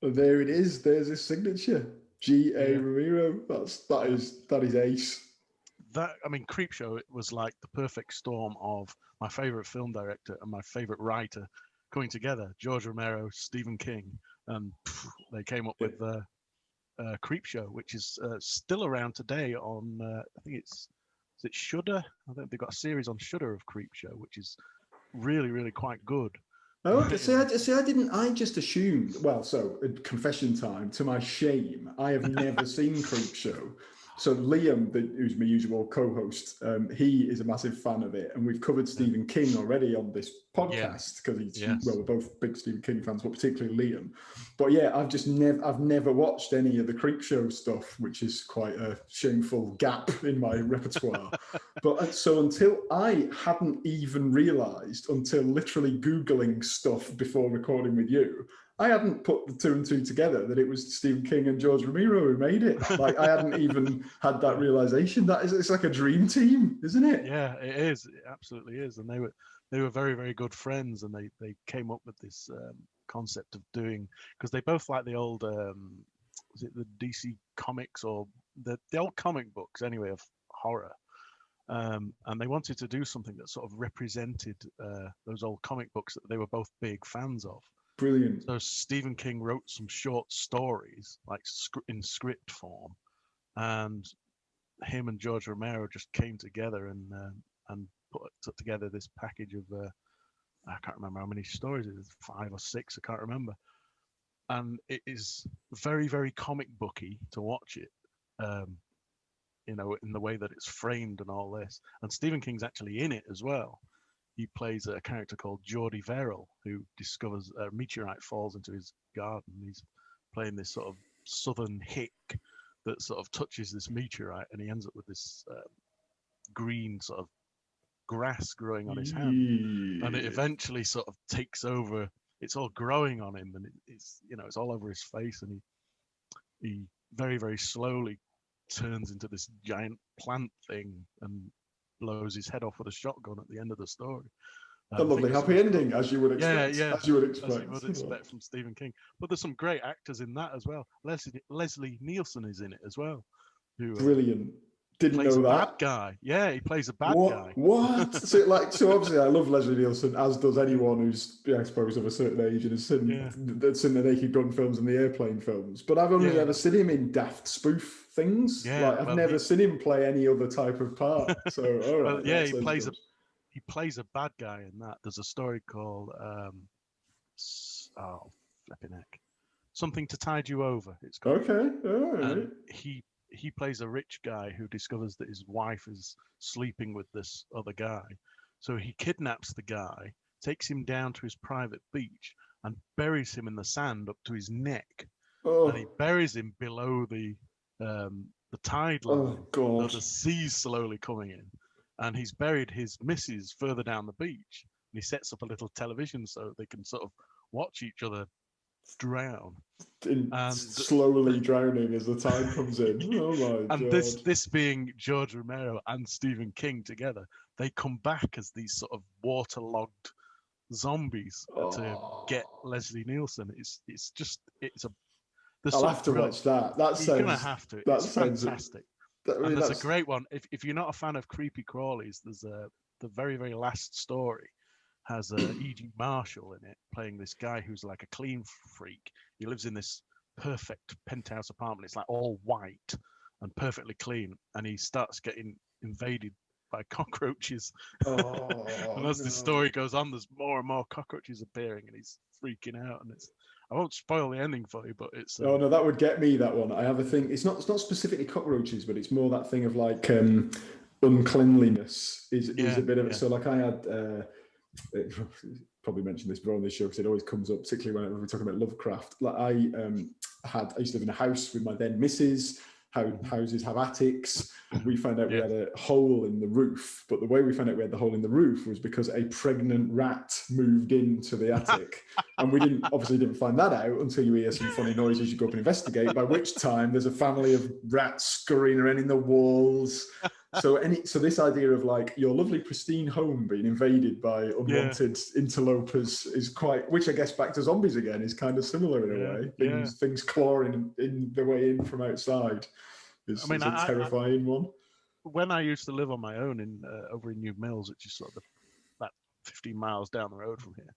And there it is. There's his signature. G.A. Romero. That is ace. Creepshow, it was like the perfect storm of my favorite film director and my favorite writer coming together. George Romero, Stephen King, and they came up with Creepshow, which is still around today on, I think is it Shudder? I think they've got a series on Shudder of Creepshow, which is really, really quite good. Oh, I just assumed, well, so confession time, to my shame, I have never seen Creepshow. So Liam, who's my usual co-host, he is a massive fan of it, and we've covered Stephen King already on this podcast because we're both big Stephen King fans, but particularly Liam. But yeah, I've never watched any of the Creepshow stuff, which is quite a shameful gap in my repertoire. But so until I hadn't even realised, until literally Googling stuff before recording with you, I hadn't put the 2 and 2 together that it was Stephen King and George Romero who made it. Like, I hadn't even had that realization. It's like a dream team, isn't it? Yeah, it is. It absolutely is. And they were very, very good friends, and they came up with this concept of doing, because they both like the old was it the DC comics or the old comic books anyway of horror, and they wanted to do something that sort of represented those old comic books that they were both big fans of. Brilliant. So Stephen King wrote some short stories like in script form, and him and George Romero just came together and put together this package of I can't remember how many stories it is, 5 or 6, I can't remember. And it is very, very comic booky to watch it, in the way that it's framed and all this. And Stephen King's actually in it as well. He plays a character called Geordie Verrill, who discovers a meteorite falls into his garden. He's playing this sort of southern hick that sort of touches this meteorite, and he ends up with this green sort of grass growing on his hand, and it eventually sort of takes over. It's all growing on him, and it's it's all over his face, and he very, very slowly turns into this giant plant thing and blows his head off with a shotgun at the end of the story. A lovely happy ending, as you would expect. Yeah, as you would expect. As you would expect from Stephen King. But there's some great actors in that as well. Leslie Nielsen is in it as well. Who, brilliant. Didn't know that. Bad guy. Yeah, he plays a bad guy. What? So obviously, I love Leslie Nielsen, as does anyone who's, I suppose, of a certain age and has seen the Naked Gun films and the Airplane films. But I've only ever seen him in daft spoof things. Yeah, I've never seen him play any other type of part. So, all right. He plays a bad guy in that. There's a story called flipping heck, Something to Tide You Over. It's called. Okay, all right. And he plays a rich guy who discovers that his wife is sleeping with this other guy. So he kidnaps the guy, takes him down to his private beach, and buries him in the sand up to his neck. Oh. And he buries him below the tide line. Oh, God. So the sea's slowly coming in. And he's buried his missus further down the beach. And he sets up a little television so they can sort of watch each other drown. And slowly drowning as the tide comes in. Oh my and God. this being George Romero and Stephen King together, they come back as these sort of waterlogged zombies to get Leslie Nielsen. I'll have to watch that. You're gonna have to. It's fantastic. And there's a great one. If you're not a fan of creepy crawlies, there's the very, very last story has E.G. Marshall in it, playing this guy who's like a clean freak. He lives in this perfect penthouse apartment. It's like all white and perfectly clean, and he starts getting invaded by cockroaches. And as the story goes on, there's more and more cockroaches appearing, and he's freaking out. And I won't spoil the ending for you, but it's. Oh no, that would get me. That one. I have a thing. It's not specifically cockroaches, but it's more that thing of like uncleanliness is a bit of it. So like I had. Probably mentioned this before on this show because it always comes up, particularly whenever we're talking about Lovecraft. Like I used to live in a house with my then missus. How houses have attics. We found out we had a hole in the roof, but the way we found out we had the hole in the roof was because a pregnant rat moved into the attic, and we didn't find that out until you hear some funny noises. You go up and investigate. By which time there's a family of rats scurrying around in the walls. So this idea of like your lovely pristine home being invaded by unwanted interlopers is quite, which I guess back to zombies again is kind of similar in a way. Things clawing in their way in from outside is a terrifying one. When I used to live on my own in over in New Mills, which is sort of about 15 miles down the road from here,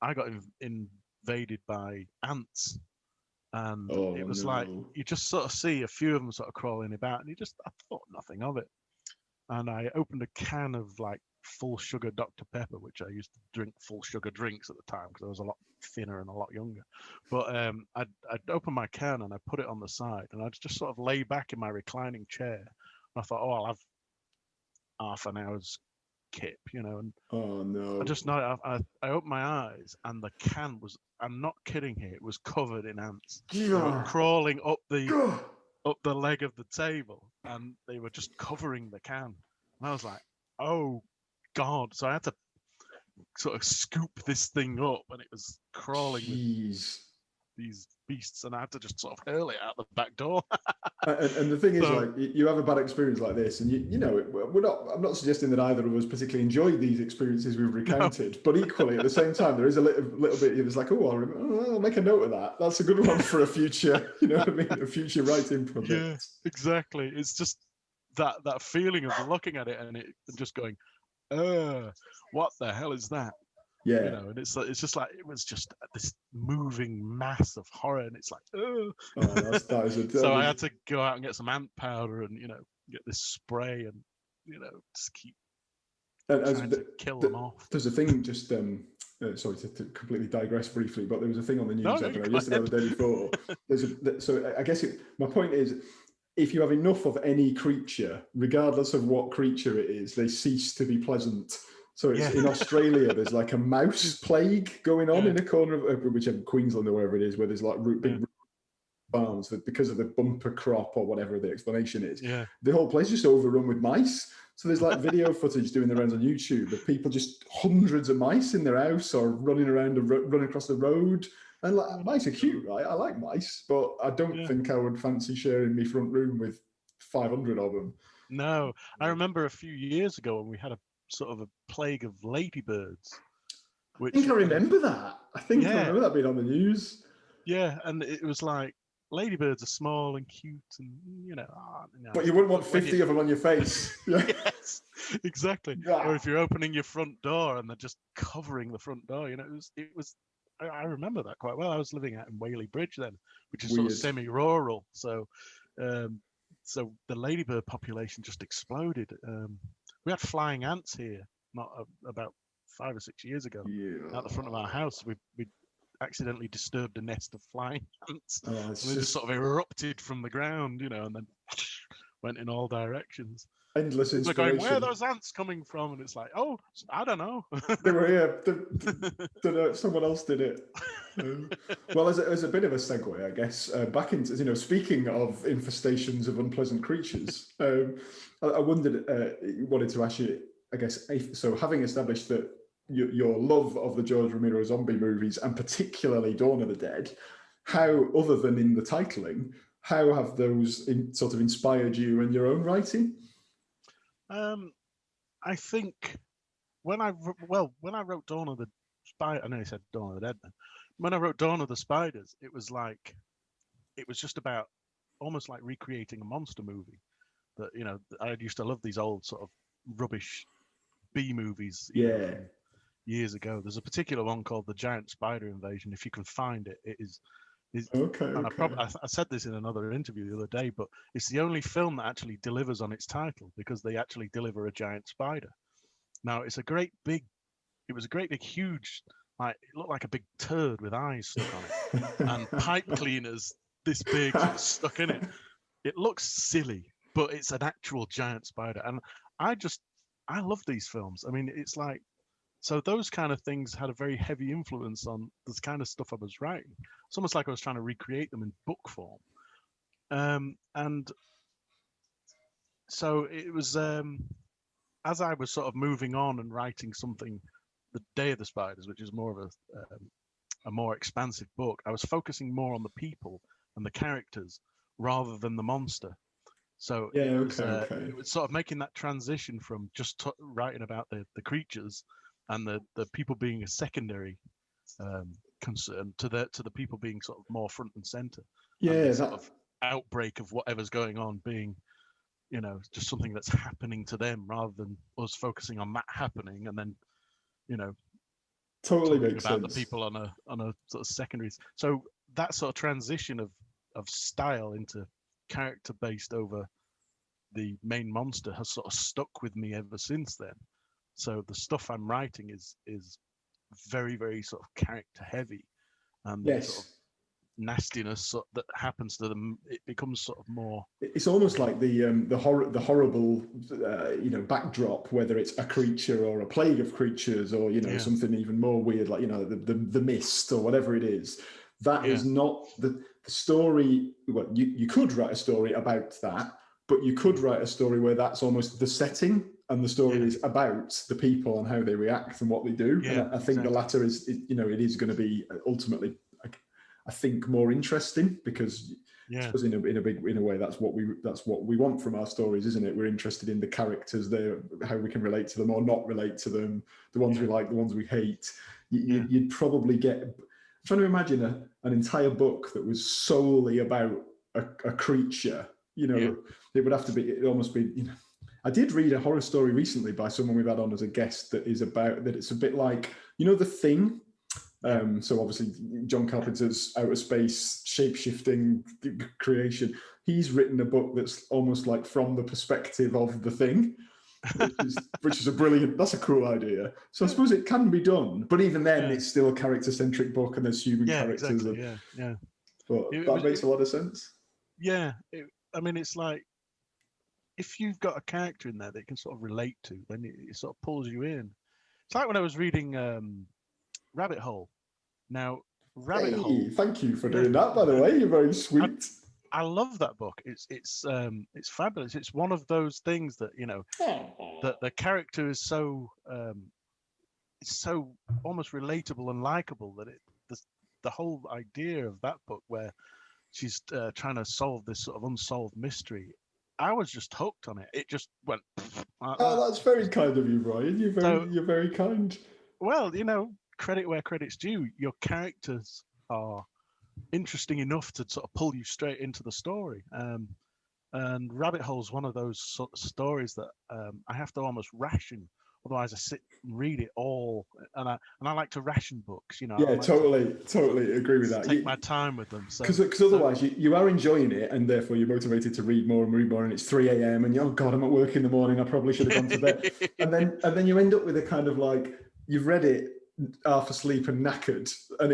I got invaded by ants. And it was like, you just sort of see a few of them sort of crawling about, and I thought nothing of it. And I opened a can of like full sugar Dr. Pepper, which I used to drink full sugar drinks at the time because I was a lot thinner and a lot younger. But I'd open my can and I put it on the side, and I'd just sort of lay back in my reclining chair. And I thought, I'll have half an hour's kip, and I just know I opened my eyes, and the can was, I'm not kidding here, it was covered in ants. They were crawling up the leg of the table, and they were just covering the can. And I was like, oh God. So I had to sort of scoop this thing up, and it was crawling with these beasts, and I had to just sort of hurl it out the back door. And the thing is, like, you have a bad experience like this, and you know, I'm not suggesting that either of us particularly enjoyed these experiences we've recounted, but equally at the same time, there is a little bit. It was like, I'll make a note of that. That's a good one for a future, you know what I mean, a future writing project. Yeah, exactly. It's just that feeling of looking at it and just going, what the hell is that? Yeah, you know, and it's just like it was just this moving mass of horror, and it's like, so I had to go out and get some ant powder and get this spray and just keep trying to kill them off. There's a thing just sorry to completely digress briefly, but there was a thing on the news I don't know, yesterday or the day before. So I guess my point is, if you have enough of any creature, regardless of what creature it is, they cease to be pleasant. So it's in Australia, there's like a mouse plague going on in a corner of whichever Queensland or wherever it is, where there's like big farms because of the bumper crop or whatever the explanation is. Yeah. The whole place is just overrun with mice. So there's like video footage doing the rounds on YouTube of people, just hundreds of mice in their house or running around running across the road. And like, mice are cute, right? I like mice, but I don't think I would fancy sharing my front room with 500 of them. No, I remember a few years ago when we had a sort of a plague of ladybirds. I think I remember that. I remember that being on the news. Yeah, and it was like, ladybirds are small and cute, and But you wouldn't want 50 of them on your face. Yeah. Yes, exactly. Yeah. Or if you're opening your front door and they're just covering the front door, it was. I remember that quite well. I was living out in Whaley Bridge then, which is sort of semi-rural. So the ladybird population just exploded. We had flying ants here, about 5 or 6 years ago, out the front of our house. We accidentally disturbed a nest of flying ants, and they just sort of erupted from the ground, and then went in all directions. Endless inspiration. We're going, where are those ants coming from? And it's like, oh, I don't know. They were here. Someone else did it. Well, as a bit of a segue, I guess, back into, speaking of infestations of unpleasant creatures, I wanted to ask you, I guess, so having established that your love of the George Romero zombie movies, and particularly Dawn of the Dead, how, other than in the titling, how have those sort of inspired you in your own writing? I think when I wrote Dawn of the Spider, I know you said Dawn of the Dead then. When I wrote Dawn of the Spiders, it was just about almost like recreating a monster movie. That I used to love these old sort of rubbish B movies. Years ago. There's a particular one called The Giant Spider Invasion. If you can find it, it is. Okay. And I said this in another interview the other day, but it's the only film that actually delivers on its title, because they actually deliver a giant spider. Now it was a great big huge, like, it looked like a big turd with eyes stuck on it, and pipe cleaners this big stuck in it. It looks silly, but it's an actual giant spider, and I love these films. I mean, it's like. So those kind of things had a very heavy influence on this kind of stuff I was writing. It's almost like I was trying to recreate them in book form. And so it was, as I was sort of moving on and writing something, The Day of the Spiders, which is more of a more expansive book, I was focusing more on the people and the characters rather than the monster. So it was sort of making that transition from just writing about the creatures and the people being a secondary concern to the people being sort of more front and center. Yeah, sort of outbreak of whatever's going on being, just something that's happening to them rather than us focusing on that happening and then, totally makes about sense. The people on a sort of secondary. So that sort of transition of style into character based over the main monster has sort of stuck with me ever since then. So the stuff I'm writing is very, very sort of character heavy, and sort of nastiness that happens to them, it becomes sort of more. It's almost like the horrible backdrop, whether it's a creature or a plague of creatures or something even more weird, like the mist or whatever it is. That is not the story. Well, you could write a story about that, but you could write a story where that's almost the setting. And the story is about the people and how they react and what they do. Yeah, and I think the latter is, it is going to be ultimately, I think, more interesting, because I suppose in a way that's what we want from our stories, isn't it? We're interested in the characters, how we can relate to them or not relate to them, the ones we like, the ones we hate. You'd probably get. I'm trying to imagine an entire book that was solely about a creature. It would have to be. It'd almost be. I did read a horror story recently by someone we've had on as a guest that is about that. It's a bit like, The Thing. So obviously John Carpenter's outer space shape-shifting creation. He's written a book that's almost like from the perspective of the Thing, which is that's a cool idea. So I suppose it can be done, but even then it's still a character-centric book and there's human characters. Exactly. But that makes a lot of sense. Yeah. It's like, if you've got a character in there that you can sort of relate to, then it sort of pulls you in. It's like when I was reading Rabbit Hole. Now, Rabbit Hole. Thank you for doing that, by the way. You're very sweet. I love that book. It's fabulous. It's one of those things that that the character is so it's so almost relatable and likable that the whole idea of that book, where she's trying to solve this sort of unsolved mystery, I was just hooked on it. It just went. That's very kind of you, Brian. You're very kind. Well, credit where credit's due. Your characters are interesting enough to sort of pull you straight into the story. And Rabbit Hole's one of those sort of stories that I have to almost ration. Otherwise, I sit and read it all, and I like to ration books. Yeah, totally agree with that. Take my time with them. Because otherwise, you are enjoying it, and therefore you're motivated to read more, and it's 3 a.m. and oh god, I'm at work in the morning. I probably should have gone to bed. and then you end up with a kind of like, you've read it half asleep and knackered, and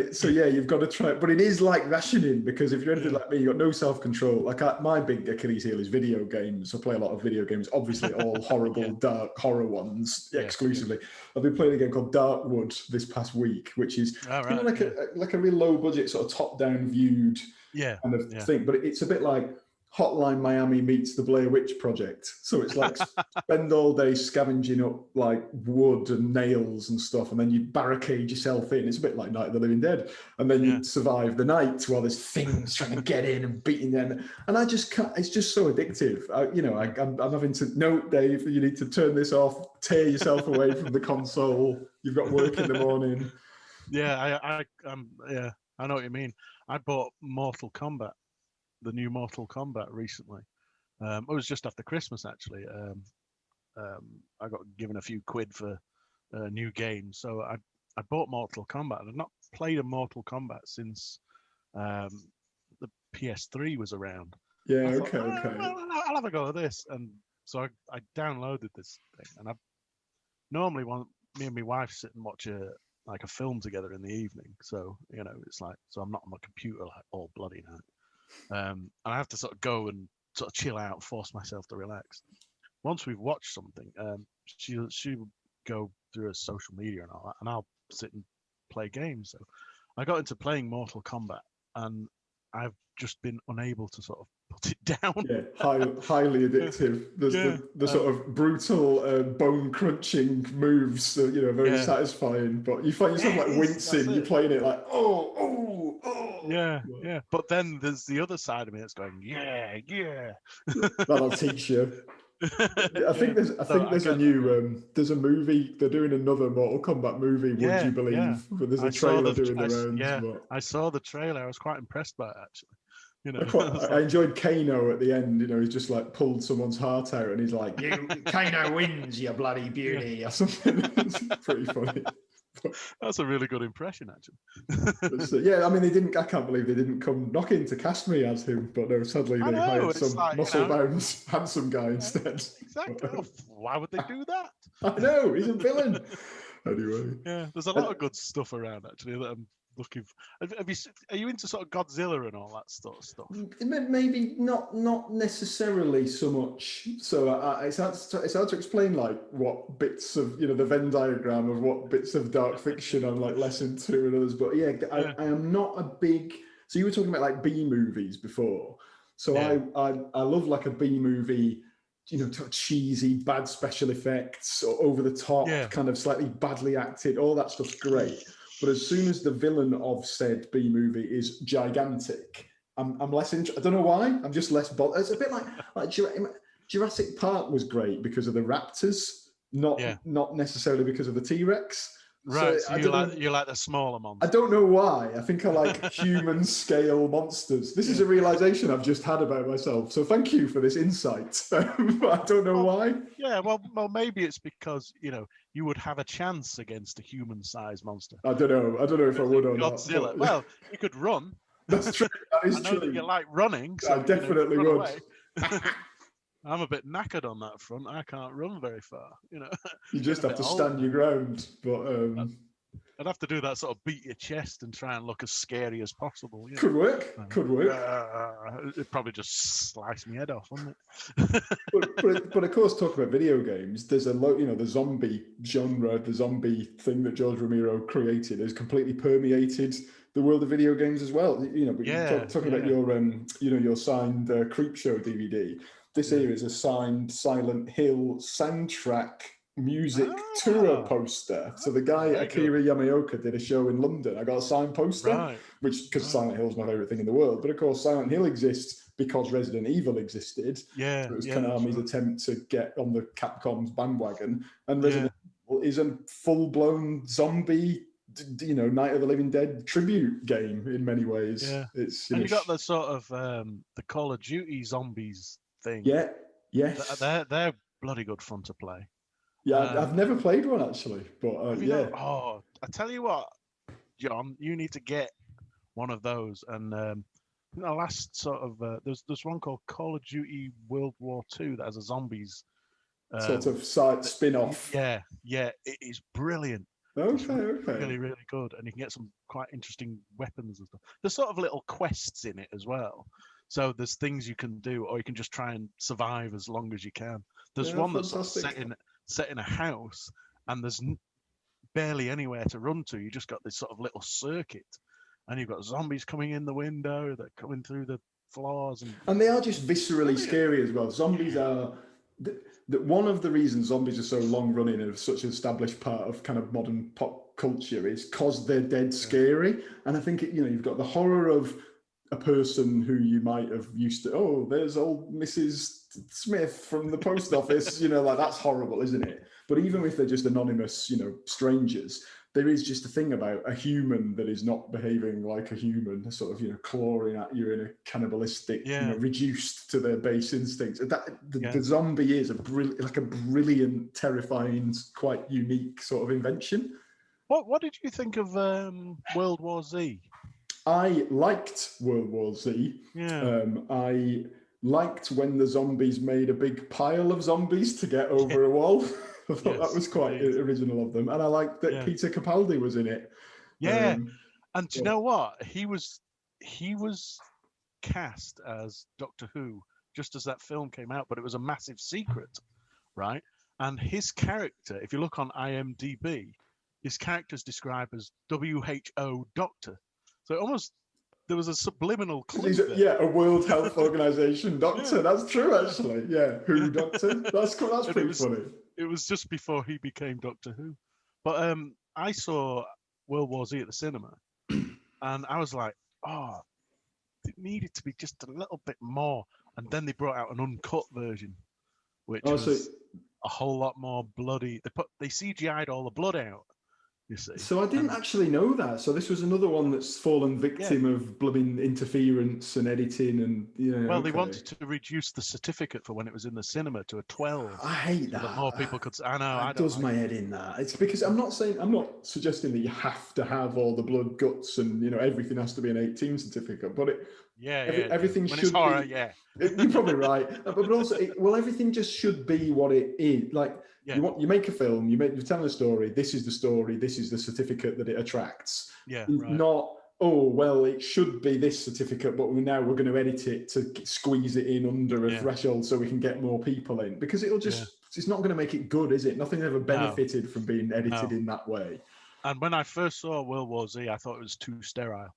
you've got to try it. But it is like rationing, because if you're anything like me, you've got no self-control. Like my big Achilles heel is video games. I play a lot of video games, obviously all horrible dark horror ones exclusively. I've been playing a game called Darkwood this past week, which is like a real low budget sort of top-down viewed kind of thing, but it's a bit like Hotline Miami meets the Blair Witch Project. So it's like spend all day scavenging up like wood and nails and stuff, and then you barricade yourself in. It's a bit like Night of the Living Dead. And then you survive the night while there's things trying to get in and beating them. And I just can't, it's just so addictive. I'm having to, no, Dave, you need to turn this off, tear yourself away from the console. You've got work in the morning. I know what you mean. I bought Mortal Kombat. The new Mortal Kombat recently. It was just after Christmas, actually. I got given a few quid for a new game, so I bought Mortal Kombat. I've not played a Mortal Kombat since the PS3 was around. Yeah, okay. I'll have a go at this, and so I downloaded this thing, and normally me and my wife sit and watch a film together in the evening. So it's like, so I'm not on my computer like all bloody night. And I have to sort of go and sort of chill out, force myself to relax. Once we've watched something, she'll go through her social media and all that, and I'll sit and play games. So I got into playing Mortal Kombat, and I've just been unable to sort of put it down. Yeah, highly addictive. There's the sort of brutal, bone-crunching moves, very satisfying. But you find yourself like wincing. You're playing it like, oh. Yeah. But then there's the other side of me that's going, yeah. That'll teach you. I think there's a new there's a movie. They're doing another Mortal Kombat movie. Would you believe? Yeah. But there's a trailer doing the rounds. Yeah, I saw the trailer. I was quite impressed by it, actually. I enjoyed Kano at the end. He's just like pulled someone's heart out, and he's like, "Kano wins, you bloody beauty," or something. It's pretty funny. That's a really good impression, actually. Yeah, I mean, I can't believe they didn't come knocking to cast me as him, but no, sadly they hired some muscle-bound, handsome guy instead. Exactly. Why would they do that? I know, he's a villain. Anyway. Yeah, there's a lot of good stuff around, actually, that I'm looking for. Are you into sort of Godzilla and all that sort of stuff? Maybe not necessarily so much. So it's hard to explain like what bits of the Venn diagram of what bits of dark fiction I'm like less into and others. But I am not a big. So you were talking about like B movies before. So I love like a B movie. Cheesy, bad special effects or over the top, kind of slightly badly acted. All that stuff's great. But as soon as the villain of said B movie is gigantic, I'm less interested. I don't know why. I'm just less bothered. It's a bit like Jurassic Park was great because of the raptors, not necessarily because of the T-Rex. Right, so you like the smaller monsters. I don't know why. I think I like human scale monsters. This is a realization I've just had about myself. So thank you for this insight. I don't know why. Yeah, well, maybe it's because you would have a chance against a human-sized monster. I don't know if I would or Godzilla. not. Well, you could run. That's true. That is I know true. that you like running. So, I definitely would. I'm a bit knackered on that front. I can't run very far. You just have to stand your ground. But I'd have to do that sort of beat your chest and try and look as scary as possible. Could work. It'd probably just slice my head off, wouldn't it? but of course, talk about video games. There's a lot. The zombie genre, the zombie thing that George Romero created, has completely permeated the world of video games as well. Talking about your signed Creepshow DVD. This here is a signed Silent Hill soundtrack music tour poster. So the guy Akira Yamaoka did a show in London. I got a signed poster, because Silent Hill is my favorite thing in the world. But of course, Silent Hill exists because Resident Evil existed. Yeah, so it was Konami's attempt to get on the Capcom's bandwagon, and Resident Evil is a full-blown zombie, Night of the Living Dead tribute game in many ways. Yeah, it's and you got the sort of the Call of Duty zombies thing. Yeah, yes, they're bloody good fun to play. Yeah, I've never played one actually, but I tell you what, John, you need to get one of those. And last sort of there's one called Call of Duty World War II that has a zombies sort of side spin-off. Yeah, it is brilliant. Okay. Really, really good, and you can get some quite interesting weapons and stuff. There's sort of little quests in it as well. So there's things you can do, or you can just try and survive as long as you can. There's one that's set in a house, and there's barely anywhere to run to. You just got this sort of little circuit, and you've got zombies coming in the window, they're coming through the floors, and they are just viscerally scary as well. Zombies are one of the reasons zombies are so long running and such an established part of kind of modern pop culture is because they're dead scary. And I think you've got the horror of a person who you might have used to, there's old Mrs. Smith from the post office, like that's horrible, isn't it? But even if they're just anonymous, strangers, there is just a thing about a human that is not behaving like a human, sort of, clawing at you in a cannibalistic, reduced to their base instincts. The zombie is a brilliant, terrifying, quite unique sort of invention. What did you think of World War Z? I liked World War Z. Yeah. I liked when the zombies made a big pile of zombies to get over a wall. I thought that was quite original of them. And I liked that Peter Capaldi was in it. Yeah. And do you know what? He was cast as Doctor Who just as that film came out, but it was a massive secret, right? And his character, if you look on IMDb, his character's described as WHO Doctor. So there was a subliminal clue there. A World Health Organization doctor. That's true, actually. Yeah, Who doctor. That's cool. That's pretty funny. It was just before he became Doctor Who. But I saw World War Z at the cinema, and I was like, it needed to be just a little bit more. And then they brought out an uncut version, which was a whole lot more bloody. They CGI'd all the blood out. You see. So I didn't actually know that. So this was another one that's fallen victim of blooming interference and editing and Well, they wanted to reduce the certificate for when it was in the cinema to a 12. I hate that. More people could. I know. It does my head in that. It's because I'm not suggesting that you have to have all the blood, guts, and everything has to be an 18 certificate. But everything should it's horror, be. You're probably right. But also, everything just should be what it is. Like. Yeah. You make a film, you're telling a story, this is the story, this is the certificate that it attracts. Yeah. Right. Not, it should be this certificate, but we're going to edit it to squeeze it in under a threshold so we can get more people in. Because it'll just, it's not going to make it good, is it? Nothing ever benefited from being edited in that way. And when I first saw World War Z, I thought it was too sterile.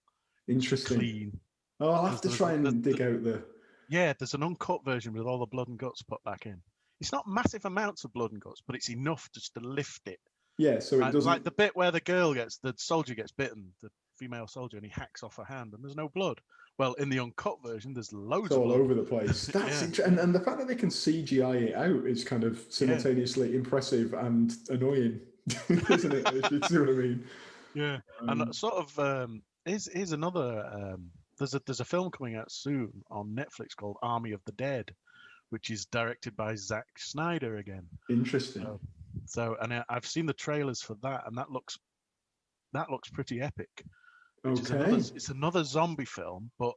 Interesting. Clean. I'll have to try and dig out the... Yeah, there's an uncut version with all the blood and guts put back in. It's not massive amounts of blood and guts, but it's enough just to lift it Yeah, so it doesn't... Like the bit where the soldier gets bitten, the female soldier, and he hacks off her hand, and there's no blood. Well, in the uncut version, there's loads of blood. all over the place. That's interesting. And the fact that they can CGI it out is kind of simultaneously impressive and annoying, isn't it? If you see what I mean. Yeah, and sort of here's another. There's a film coming out soon on Netflix called Army of the Dead, which is directed by Zack Snyder again. Interesting. So I've seen the trailers for that, and that looks pretty epic. It's another zombie film, but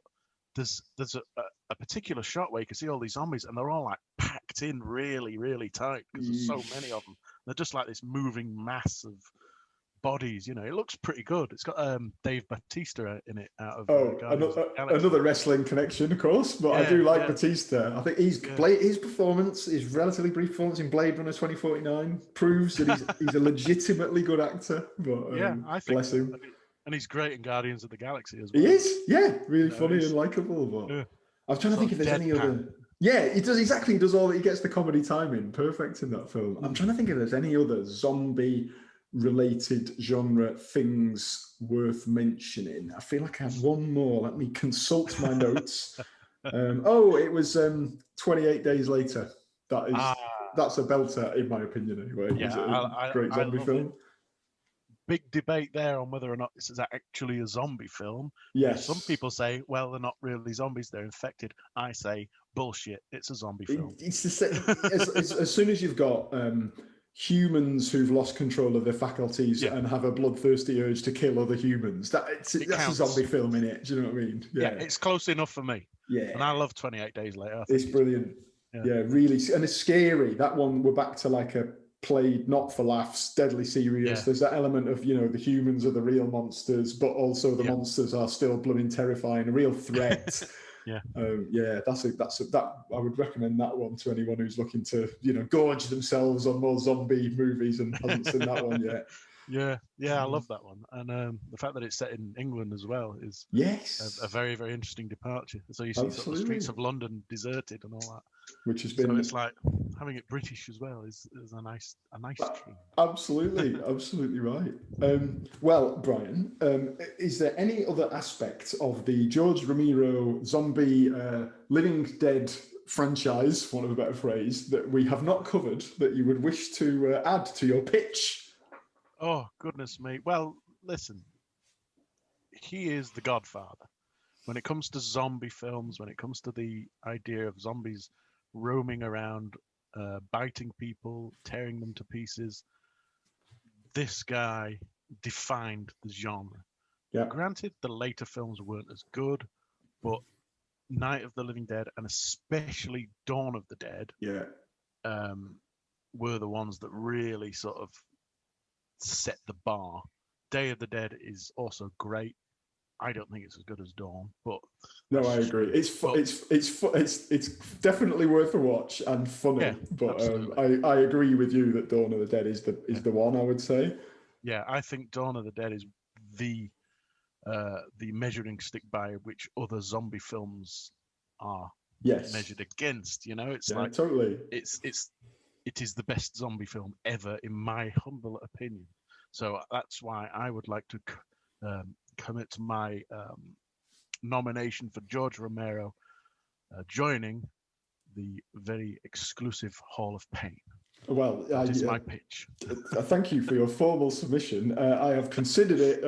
there's a particular shot where you can see all these zombies, and they're all like packed in really, really tight because there's so many of them. They're just like this moving mass of bodies. It looks pretty good. It's got Dave Bautista in it out of another wrestling connection, of course, but I do like Bautista. I think his performance, his relatively brief performance in Blade Runner 2049 proves that he's a legitimately good actor. But I think, bless him. And he's great in Guardians of the Galaxy as well. He is, really funny and likable. But I was trying to think if there's any other. Yeah, he does exactly. He does all. He gets the comedy timing perfect in that film. I'm trying to think if there's any other zombie-related genre things worth mentioning. I feel like I have one more. Let me consult my notes. It was 28 Days Later. That's a belter in my opinion. Anyway, yeah, great zombie film. Big debate there on whether or not this is actually a zombie film. Yes. Some people say, well, they're not really zombies, they're infected. I say, bullshit, it's a zombie film. It's the same. as soon as you've got humans who've lost control of their faculties and have a bloodthirsty urge to kill other humans, that's a zombie film, innit? Do you know what I mean? Yeah, it's close enough for me. Yeah. And I love 28 Days Later. It's brilliant. Yeah, really. And it's scary. That one, we're back to like a played not for laughs, deadly serious. There's that element of the humans are the real monsters, but also the monsters are still blooming terrifying, a real threat. That I would recommend that one to anyone who's looking to gorge themselves on more zombie movies and hasn't seen that one yet. I love that one, and the fact that it's set in England as well is a very, very interesting departure. So you see sort of the streets of London deserted and all that, which has been. So it's like having it British as well is a nice thing. Absolutely right. Well, Brian, is there any other aspect of the George Romero zombie Living Dead franchise, for want of a better phrase, that we have not covered that you would wish to add to your pitch? Oh, goodness me. Well, listen, he is the godfather. When it comes to zombie films, when it comes to the idea of zombies roaming around, biting people, tearing them to pieces, this guy defined the genre. Yeah. Granted, the later films weren't as good, but Night of the Living Dead, and especially Dawn of the Dead, were the ones that really sort of set the bar. Day of the Dead is also great. I don't think it's as good as Dawn, but no, I agree. It's definitely worth a watch and funny. But I agree with you that Dawn of the Dead is the one, I would say. Yeah, I think Dawn of the Dead is the measuring stick by which other zombie films are measured against. It's like totally. It is the best zombie film ever, in my humble opinion. So that's why I would like to commit my nomination for George Romero joining the very exclusive Hall of Pain. Well, that is my pitch. Thank you for your formal submission. I have considered it,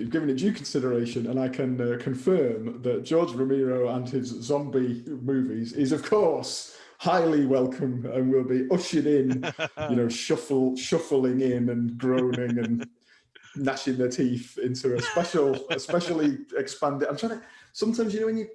given it due consideration, and I can confirm that George Romero and his zombie movies is, of course, highly welcome and will be ushered in, shuffling in and groaning and gnashing their teeth into a especially expanded. I'm trying to, sometimes, when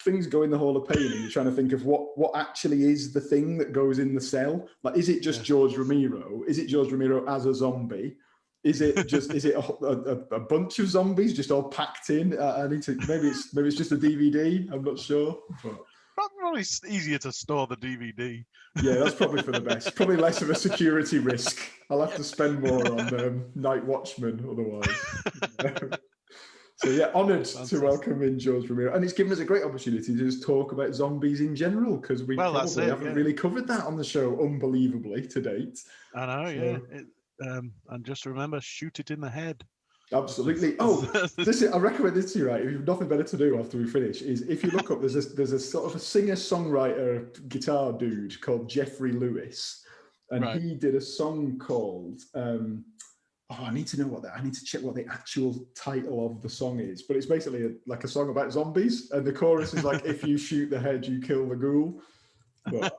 things go in the Hall of Pain and you're trying to think of what actually is the thing that goes in the cell. Like, is it just George Romero? Is it George Romero as a zombie? Is it a bunch of zombies just all packed in? I need to, maybe it's just a DVD. I'm not sure. But probably easier to store the DVD. Yeah, that's probably for the best. Probably less of a security risk. I'll have to spend more on Night Watchman otherwise. So yeah, honoured to welcome in George Romero, and it's given us a great opportunity to just talk about zombies in general, because we haven't really covered that on the show, unbelievably, to date. I know, and just remember, shoot it in the head. Absolutely. Oh, I recommend this to you, right? If you've nothing better to do after we finish, is if you look up, there's a sort of a singer-songwriter guitar dude called Jeffrey Lewis, and he did a song called I need to check what the actual title of the song is, but it's basically like a song about zombies, and the chorus is like, if you shoot the head, you kill the ghoul. But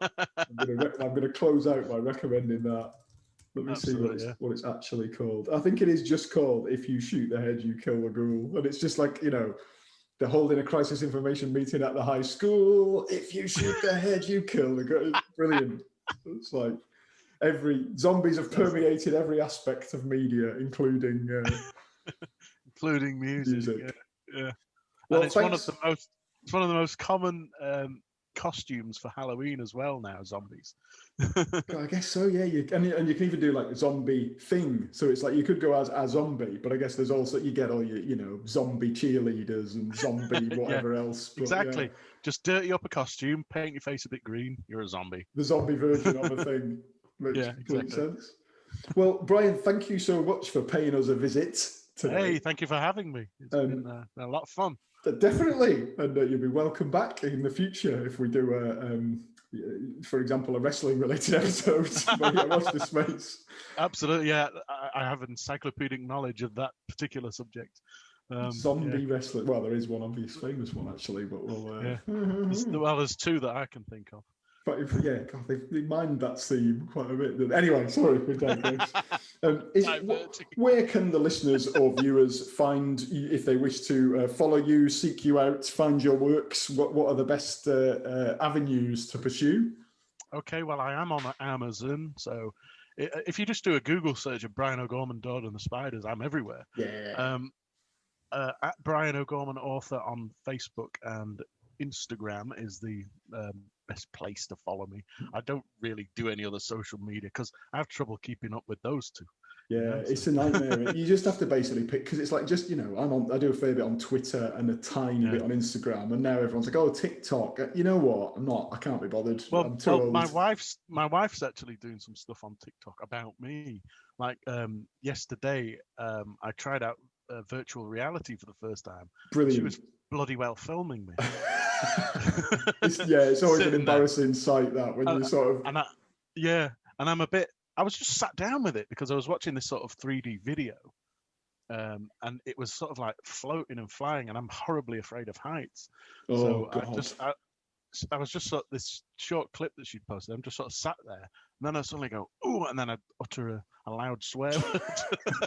I'm gonna close out by recommending that. Let me see what it's actually called. I think it is just called "If You Shoot the Head, You Kill the Ghoul," and it's just like, they're holding a crisis information meeting at the high school. If you shoot the head, you kill the ghoul. Brilliant. It's like zombies have permeated every aspect of media, including music. Yeah. Well, and it's one of the most common costumes for Halloween as well now, zombies. I guess so, yeah. And you can even do like a zombie thing. So it's like you could go as a zombie, but I guess there's also, you get all your, zombie cheerleaders and zombie whatever else. But, exactly. Just dirty up a costume, paint your face a bit green, you're a zombie. The zombie version of a thing. Makes complete sense. Well, Brian, thank you so much for paying us a visit today. Hey, thank you for having me. It's been a lot of fun. Definitely, and you'll be welcome back in the future if we do for example, a wrestling-related episode. Watch this space. Absolutely, yeah. I have encyclopedic knowledge of that particular subject. Zombie wrestling. Well, there is one obvious famous one actually, but well, there's two that I can think of. But God, they mind that scene quite a bit. Anyway, sorry, we digress. Where can the listeners or viewers find you if they wish to follow you, seek you out, find your works? What are the best avenues to pursue? Okay, well, I am on Amazon, so if you just do a Google search of Brian O'Gorman, Dodd and the Spiders, I'm everywhere. Yeah. At Brian O'Gorman Author on Facebook and Instagram is the best place to follow me. I don't really do any other social media because I have trouble keeping up with those two. Yeah, it's a nightmare. You just have to basically pick, because it's like, just, I do a fair bit on Twitter and a tiny bit on Instagram, and now everyone's like, oh, TikTok. You know what? I can't be bothered. Well, I'm too old. my wife's actually doing some stuff on TikTok about me. Like yesterday, I tried out virtual reality for the first time. Brilliant. She was bloody well filming me. It's always an embarrassing sight, that, when you sort of... And I was just sat down with it because I was watching this sort of 3D video, and it was sort of like floating and flying, and I'm horribly afraid of heights. Oh, so God. I was just sort of this short clip that she'd posted. I'm just sort of sat there, and then I suddenly go, "Ooh!" and then I utter a loud swear word.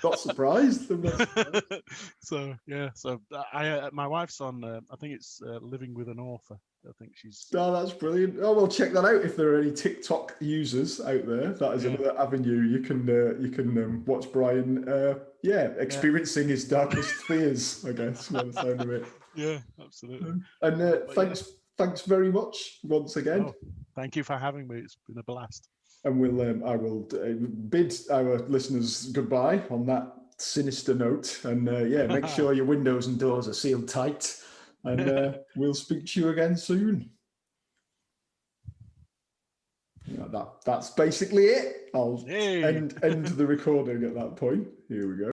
Not surprised. So my wife's on. I think it's Living with an Author. I think she's. Oh, that's brilliant. Oh, well, check that out. If there are any TikTok users out there, that is another avenue you can watch Brian. Experiencing his darkest fears, I guess, by the sound of it. Yeah, absolutely. And thanks very much once again. Oh, thank you for having me. It's been a blast. And I will bid our listeners goodbye on that sinister note. And make sure your windows and doors are sealed tight. And we'll speak to you again soon. That's basically it. I'll end the recording at that point. Here we go.